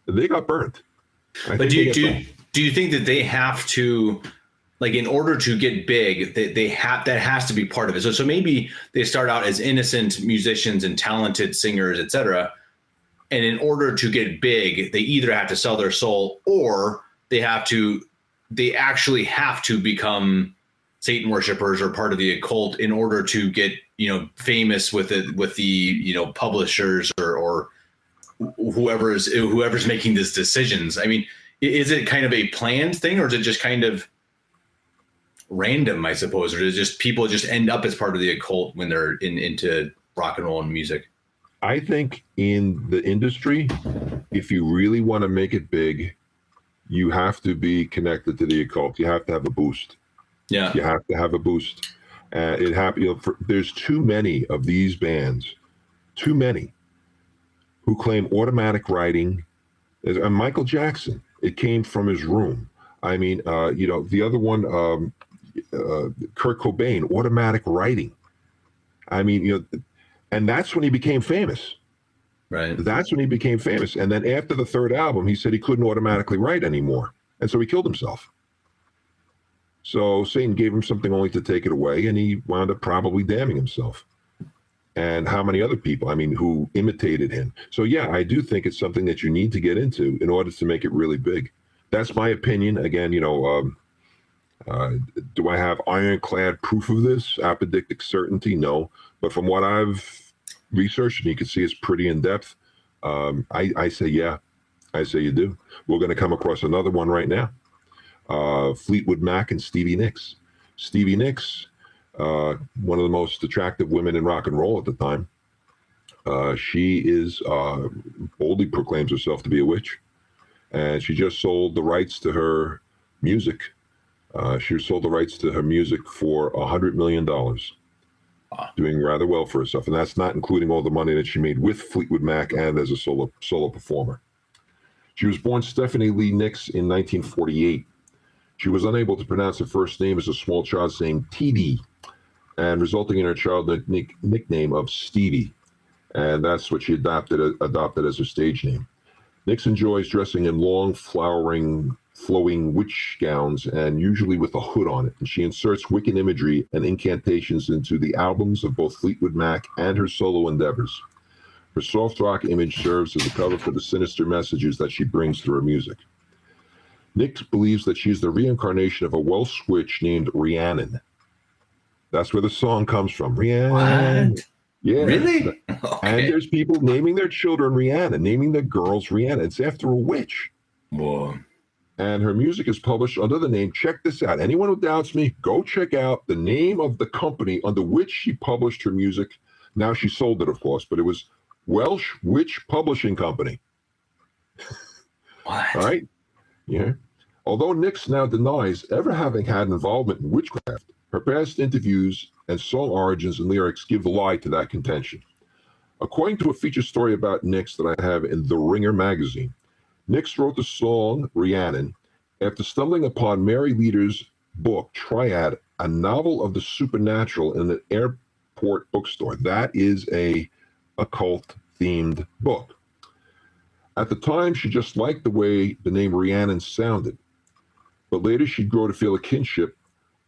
They got burned. But do you think that they have to, like, in order to get big, that has to be part of it? So maybe they start out as innocent musicians and talented singers, etc. And in order to get big, they either have to sell their soul, or they actually have to become Satan worshipers or part of the occult in order to get, famous with the publishers or whoever's making these decisions. I mean, is it kind of a planned thing, or is it just kind of random, I suppose, or does just people just end up as part of the occult when they're into rock and roll and music? I think in the industry, if you really want to make it big, you have to be connected to the occult. You have to have a boost. Yeah, you have to have a boost. There's too many of these bands, too many, who claim automatic writing. Michael Jackson, it came from his room. I mean, the other one, Kurt Cobain, automatic writing. I mean, and that's when he became famous. Right. That's when he became famous. And then after the third album, he said he couldn't automatically write anymore. And so he killed himself. So Satan gave him something only to take it away, and he wound up probably damning himself. And how many other people, who imitated him. So yeah, I do think it's something that you need to get into in order to make it really big. That's my opinion. Again, do I have ironclad proof of this? Apodictic certainty? No. But from what I've researched, and you can see it's pretty in depth, I say, yeah. I say you do. We're going to come across another one right now. Fleetwood Mac and Stevie Nicks. Stevie Nicks, one of the most attractive women in rock and roll at the time. She boldly proclaims herself to be a witch. And she just sold the rights to her music. She sold the rights to her music for $100 million. Doing rather well for herself. And that's not including all the money that she made with Fleetwood Mac and as a solo performer. She was born Stephanie Lee Nicks in 1948. She was unable to pronounce her first name as a small child, saying TD, and resulting in her childhood nickname of Stevie. And that's what she adopted as her stage name. Nicks enjoys dressing in long, flowing witch gowns, and usually with a hood on it. And she inserts Wiccan imagery and incantations into the albums of both Fleetwood Mac and her solo endeavors. Her soft rock image serves as a cover for the sinister messages that she brings through her music. Nicks believes that she's the reincarnation of a Welsh witch named Rhiannon. That's where the song comes from. Rhiannon. What? Yeah. Really? Okay. Okay. And there's people naming their children Rhiannon, naming their girls Rhiannon. It's after a witch. Whoa. And her music is published under the name, check this out. Anyone who doubts me, go check out the name of the company under which she published her music. Now she sold it, of course, but it was Welsh Witch Publishing Company. What? All right? Yeah. Although Nicks now denies ever having had involvement in witchcraft, her past interviews and song origins and lyrics give the lie to that contention. According to a feature story about Nicks that I have in The Ringer magazine, Nicks wrote the song Rhiannon after stumbling upon Mary Leader's book, Triad, a novel of the supernatural in an airport bookstore. That is a occult-themed book. At the time, she just liked the way the name Rhiannon sounded, but later she'd grow to feel a kinship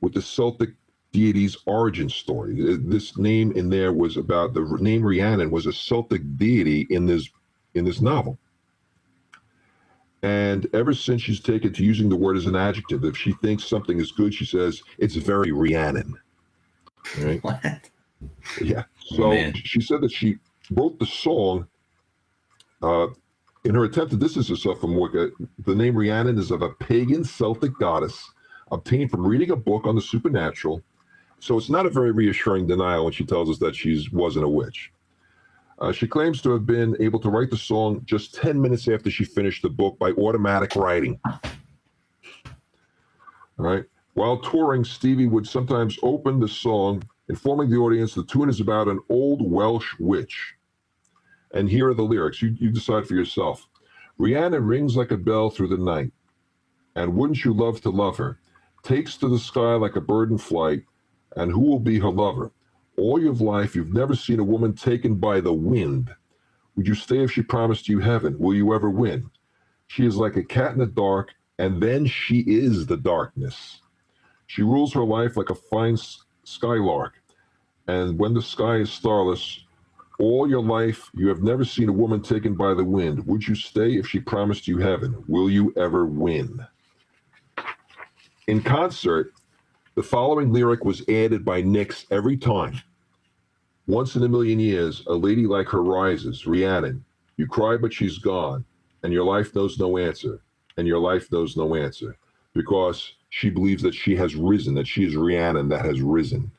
with the Celtic deity's origin story. This name in there was about, the name Rhiannon was a Celtic deity in this novel. And ever since, she's taken to using the word as an adjective. If she thinks something is good, she says, it's very Rhiannon. Right? What? Yeah. So she said that she wrote the song in her attempt to distance herself from Wicca. The name Rhiannon is of a pagan Celtic goddess obtained from reading a book on the supernatural. So it's not a very reassuring denial when she tells us that she wasn't a witch. She claims to have been able to write the song just 10 minutes after she finished the book by automatic writing. All right. While touring, Stevie would sometimes open the song, informing the audience the tune is about an old Welsh witch. And here are the lyrics. You decide for yourself. Rhiannon rings like a bell through the night, and wouldn't you love to love her? Takes to the sky like a bird in flight, and who will be her lover? All your life, you've never seen a woman taken by the wind. Would you stay if she promised you heaven? Will you ever win? She is like a cat in the dark, and then she is the darkness. She rules her life like a fine skylark, and when the sky is starless, all your life you have never seen a woman taken by the wind. Would you stay if she promised you heaven? Will you ever win? In concert, the following lyric was added by Nicks every time. Once in a million years, a lady like her rises, Rhiannon. You cry, but she's gone, and your life knows no answer, and your life knows no answer, because she believes that she has risen, that she is Rhiannon that has risen.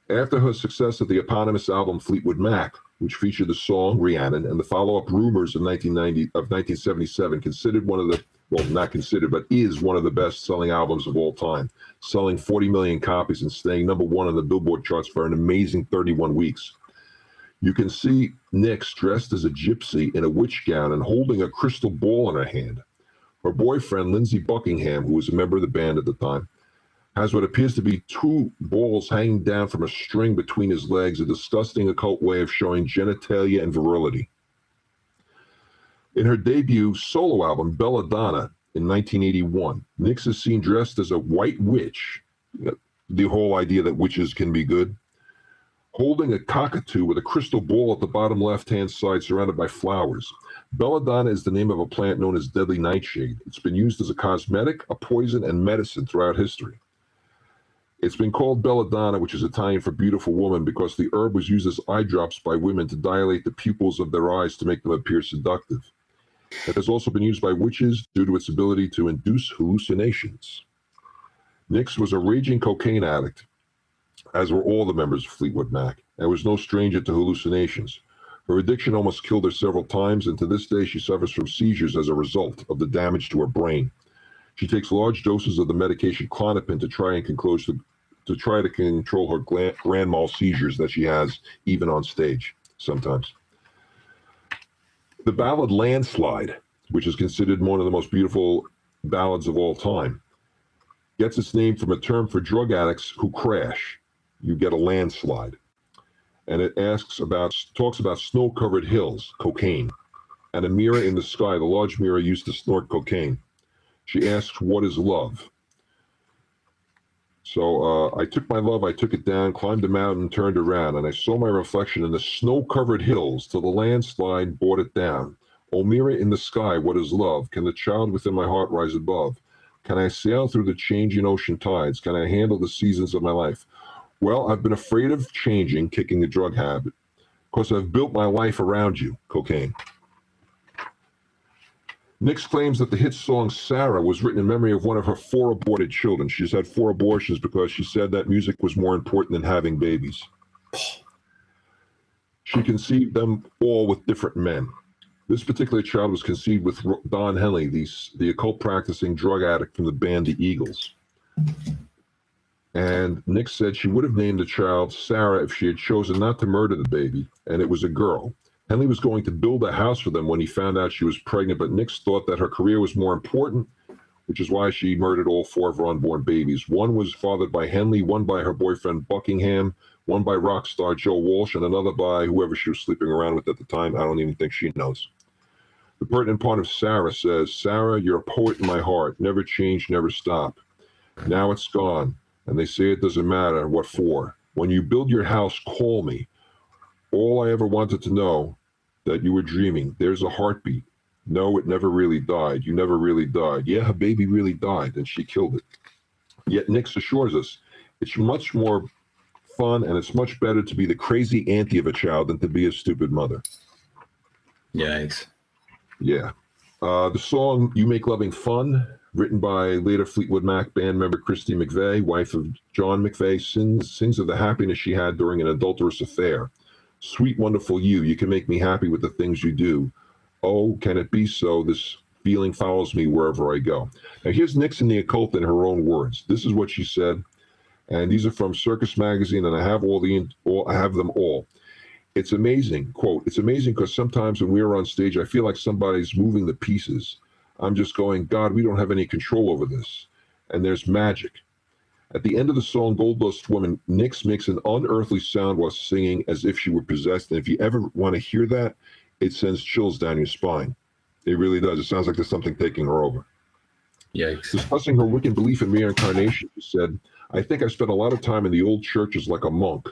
After her success of the eponymous album Fleetwood Mac, which featured the song Rhiannon and the follow-up Rumors of 1977, considered one of the, well, not considered, but is one of the best-selling albums of all time, selling 40 million copies and staying #1 on the Billboard charts for an amazing 31 weeks. You can see Nicks dressed as a gypsy in a witch gown and holding a crystal ball in her hand. Her boyfriend, Lindsey Buckingham, who was a member of the band at the time, has what appears to be 2 balls hanging down from a string between his legs, a disgusting occult way of showing genitalia and virility. In her debut solo album, Belladonna, in 1981, Nicks is seen dressed as a white witch, the whole idea that witches can be good, holding a cockatoo with a crystal ball at the bottom left-hand side surrounded by flowers. Belladonna is the name of a plant known as deadly nightshade. It's been used as a cosmetic, a poison, and medicine throughout history. It's been called belladonna, which is Italian for beautiful woman, because the herb was used as eye drops by women to dilate the pupils of their eyes to make them appear seductive. It has also been used by witches due to its ability to induce hallucinations. Nicks was a raging cocaine addict, as were all the members of Fleetwood Mac, and was no stranger to hallucinations. Her addiction almost killed her several times, and to this day she suffers from seizures as a result of the damage to her brain. She takes large doses of the medication Klonopin to try to control her grand mal seizures that she has even on stage sometimes. The ballad Landslide, which is considered one of the most beautiful ballads of all time, gets its name from a term for drug addicts who crash. You get a landslide. And it talks about snow-covered hills, cocaine, and a mirror in the sky, the large mirror used to snort cocaine. She asks, what is love? So I took my love, I took it down, climbed a mountain, turned around, and I saw my reflection in the snow-covered hills till the landslide brought it down. O mirror in the sky, what is love? Can the child within my heart rise above? Can I sail through the changing ocean tides? Can I handle the seasons of my life? Well, I've been afraid of changing, kicking a drug habit, because I've built my life around you, cocaine. Nicks claims that the hit song Sarah was written in memory of one of her 4 aborted children. She's had 4 abortions because she said that music was more important than having babies. She conceived them all with different men. This particular child was conceived with Don Henley, the occult practicing drug addict from the band The Eagles. And Nicks said she would have named the child Sarah if she had chosen not to murder the baby, and it was a girl. Henley was going to build a house for them when he found out she was pregnant, but Nicks thought that her career was more important, which is why she murdered all 4 of her unborn babies. One was fathered by Henley, one by her boyfriend Buckingham, one by rock star Joe Walsh, and another by whoever she was sleeping around with at the time. I don't even think she knows. The pertinent part of Sarah says, Sarah, you're a poet in my heart, never change, never stop. Now it's gone, and they say it doesn't matter what for. When you build your house, call me. All I ever wanted to know, that you were dreaming. There's a heartbeat. No, it never really died. You never really died. Yeah, her baby really died, and she killed it. Yet Nicks assures us it's much more fun, and it's much better to be the crazy auntie of a child than to be a stupid mother. Yikes. Yeah. The song You Make Loving Fun, written by later Fleetwood Mac band member Christy McVie, wife of John McVie, sings of the happiness she had during an adulterous affair. Sweet, wonderful you can make me happy with the things you do. Oh, can it be so? This feeling follows me wherever I go. Now, here's Nicks and the Occult in her own words. This is what she said, and these are from Circus Magazine, and I have I have them all. It's amazing, quote, "It's amazing because sometimes when we are on stage, I feel like somebody's moving the pieces. I'm just going, God, we don't have any control over this. And there's magic. At the end of the song, Gold Dust Woman, Nicks makes an unearthly sound while singing as if she were possessed. And if you ever want to hear that, it sends chills down your spine. It really does. It sounds like there's something taking her over." Yikes. Discussing her wicked belief in reincarnation, she said, "I think I spent a lot of time in the old churches like a monk.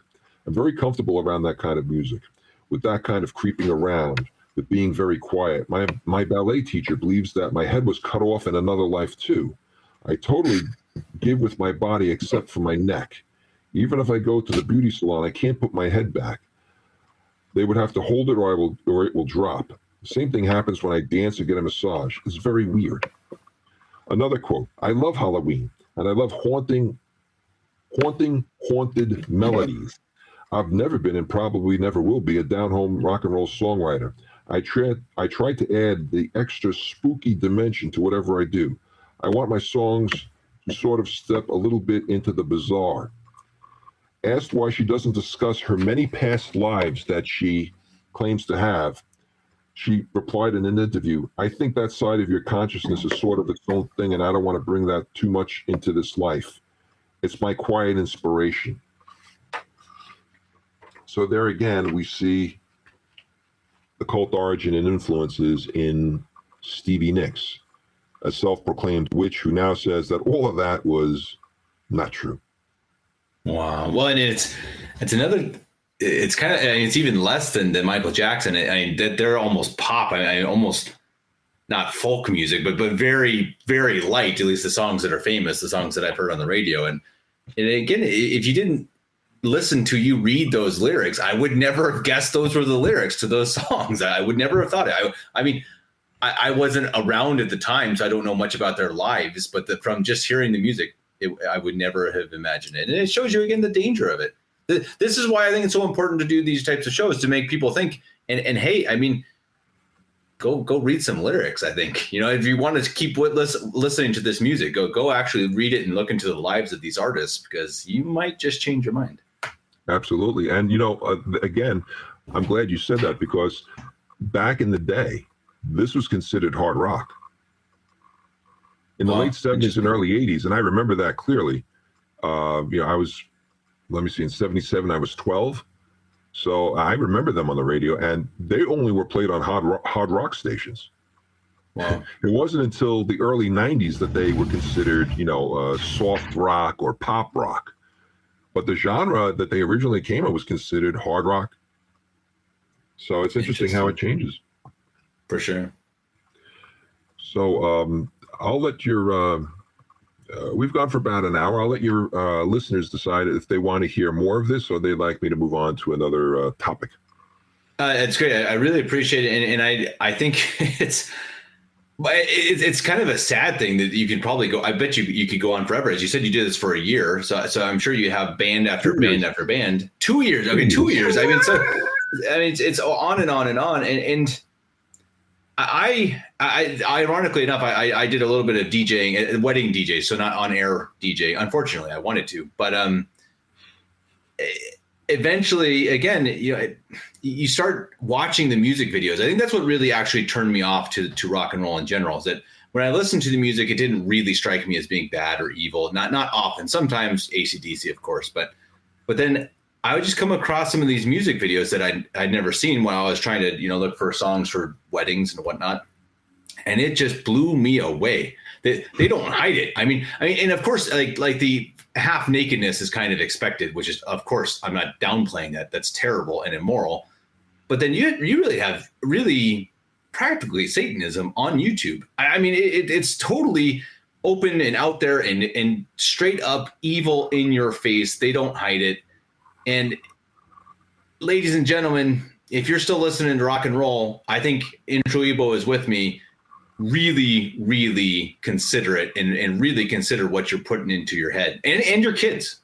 I'm very comfortable around that kind of music, with that kind of creeping around, with being very quiet. My ballet teacher believes that my head was cut off in another life too. I totally give with my body except for my neck. Even if I go to the beauty salon, I can't put my head back. They would have to hold it or it will drop. The same thing happens when I dance or get a massage. It's very weird." Another quote, "I love Halloween, and I love haunted melodies. I've never been and probably never will be a down-home rock and roll songwriter. I try to add the extra spooky dimension to whatever I do. I want my songs to sort of step a little bit into the bizarre." Asked why she doesn't discuss her many past lives that she claims to have, she replied in an interview, "I think that side of your consciousness is sort of its own thing, and I don't want to bring that too much into this life. It's my quiet inspiration." So there again, we see the cult origin and influences in Stevie Nicks, a self-proclaimed witch who now says that all of that was not true. Wow. Well, and it's another. It's kind of. I mean, it's even less than Michael Jackson. I mean, they're almost pop. I mean, almost not folk music, but very, very light. At least the songs that are famous, the songs that I've heard on the radio. And again, if you didn't listen to you read those lyrics, I would never have guessed those were the lyrics to those songs. I would never have thought it. I mean, I wasn't around at the time, so I don't know much about their lives. But from just hearing the music, I would never have imagined it. And it shows you, again, the danger of it. This is why I think it's so important to do these types of shows, to make people think. And hey, I mean, go read some lyrics, I think. You know, if you want to keep listening to this music, go actually read it and look into the lives of these artists, because you might just change your mind. Absolutely. And, you know, again, I'm glad you said that, because back in the day, this was considered hard rock. In the late 70s and early 80s, and I remember that clearly. You know, I was, let me see, in 77, I was 12. So I remember them on the radio, and they only were played on hard rock stations. Wow. It wasn't until the early 90s that they were considered, you know, soft rock or pop rock. But the genre that they originally came in was considered hard rock. So it's interesting how it changes. For sure. So I'll let your, we've gone for about an hour. I'll let your listeners decide if they want to hear more of this or they'd like me to move on to another topic. It's great. I really appreciate it. And I think it's kind of a sad thing that you can probably go. I bet you could go on forever. As you said, you did this for a year. So I'm sure you have band after band after band. 2 years. Okay, 2 years. I mean, it's on and on and on. And I ironically enough, I did a little bit of DJing, wedding DJ, so not on air DJ. Unfortunately, I wanted to, but eventually, again, you know, you start watching the music videos. I think that's what really actually turned me off to rock and roll in general. Is that when I listened to the music, it didn't really strike me as being bad or evil. Not often. Sometimes AC/DC, of course, but then I would just come across some of these music videos that I'd never seen while I was trying to, you know, look for songs for weddings and whatnot. And it just blew me away. They don't hide it. I mean, and of course, like the half nakedness is kind of expected, which is, of course, I'm not downplaying that. That's terrible and immoral. But then you really have practically Satanism on YouTube. I mean, it's totally open and out there and straight up evil in your face. They don't hide it. And ladies and gentlemen, if you're still listening to rock and roll, I think Introibo is with me. Really, really consider it and really consider what you're putting into your head and your kids.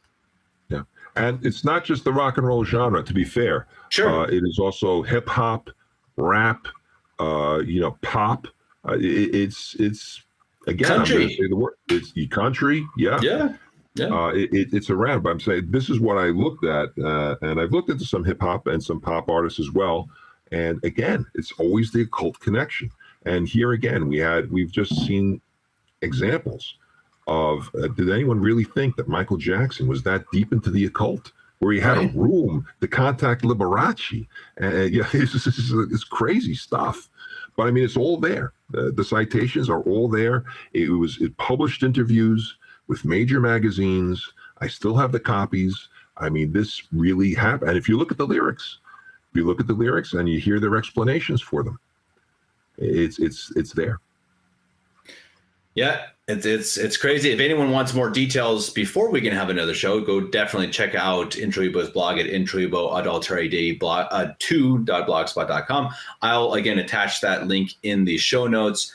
Yeah. And it's not just the rock and roll genre, to be fair. Sure. It is also hip hop, rap, you know, pop, It's again, Country. I'm going to say the word. It's the country. Yeah. Yeah. Yeah. It's around, but I'm saying this is what I looked at, and I've looked into some hip hop and some pop artists as well. And again, it's always the occult connection. And here again, we've just seen examples of. Did anyone really think that Michael Jackson was that deep into the occult, where he had a room to contact Liberace? And yeah, it's crazy stuff. But I mean, it's all there. The citations are all there. It published interviews with major magazines. I still have the copies. I mean, this really happened. And if you look at the lyrics, and you hear their explanations for them, it's there. Yeah, it's crazy. If anyone wants more details before we can have another show, go definitely check out Introibo's blog at introibo.2.blogspot.com. I'll again attach that link in the show notes.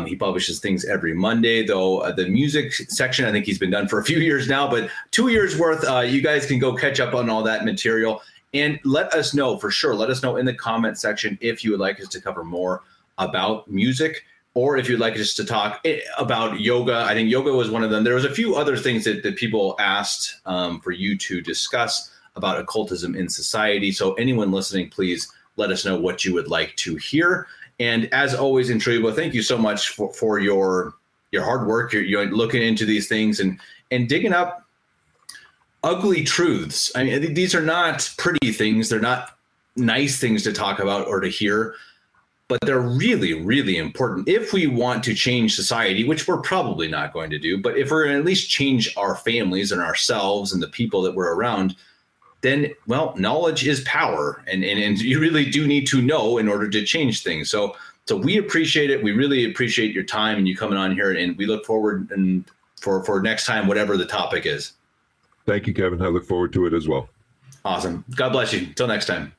He publishes things every Monday, though the music section, I think he's been done for a few years now, but 2 years worth. You guys can go catch up on all that material and let us know for sure. Let us know in the comment section if you would like us to cover more about music, or if you'd like us to talk about yoga. I think yoga was one of them. There was a few other things that people asked for you to discuss about occultism in society. So anyone listening, please let us know what you would like to hear. And as always, Introibo, thank you so much for your hard work. You're looking into these things and digging up ugly truths. I mean, these are not pretty things. They're not nice things to talk about or to hear, but they're really, really important if we want to change society, which we're probably not going to do. But if we're going to at least change our families and ourselves and the people that we're around, then, well, knowledge is power, and you really do need to know in order to change things. So we appreciate it. We really appreciate your time and you coming on here, and we look forward for next time, whatever the topic is. Thank you, Kevin. I look forward to it as well. Awesome. God bless you. Until next time.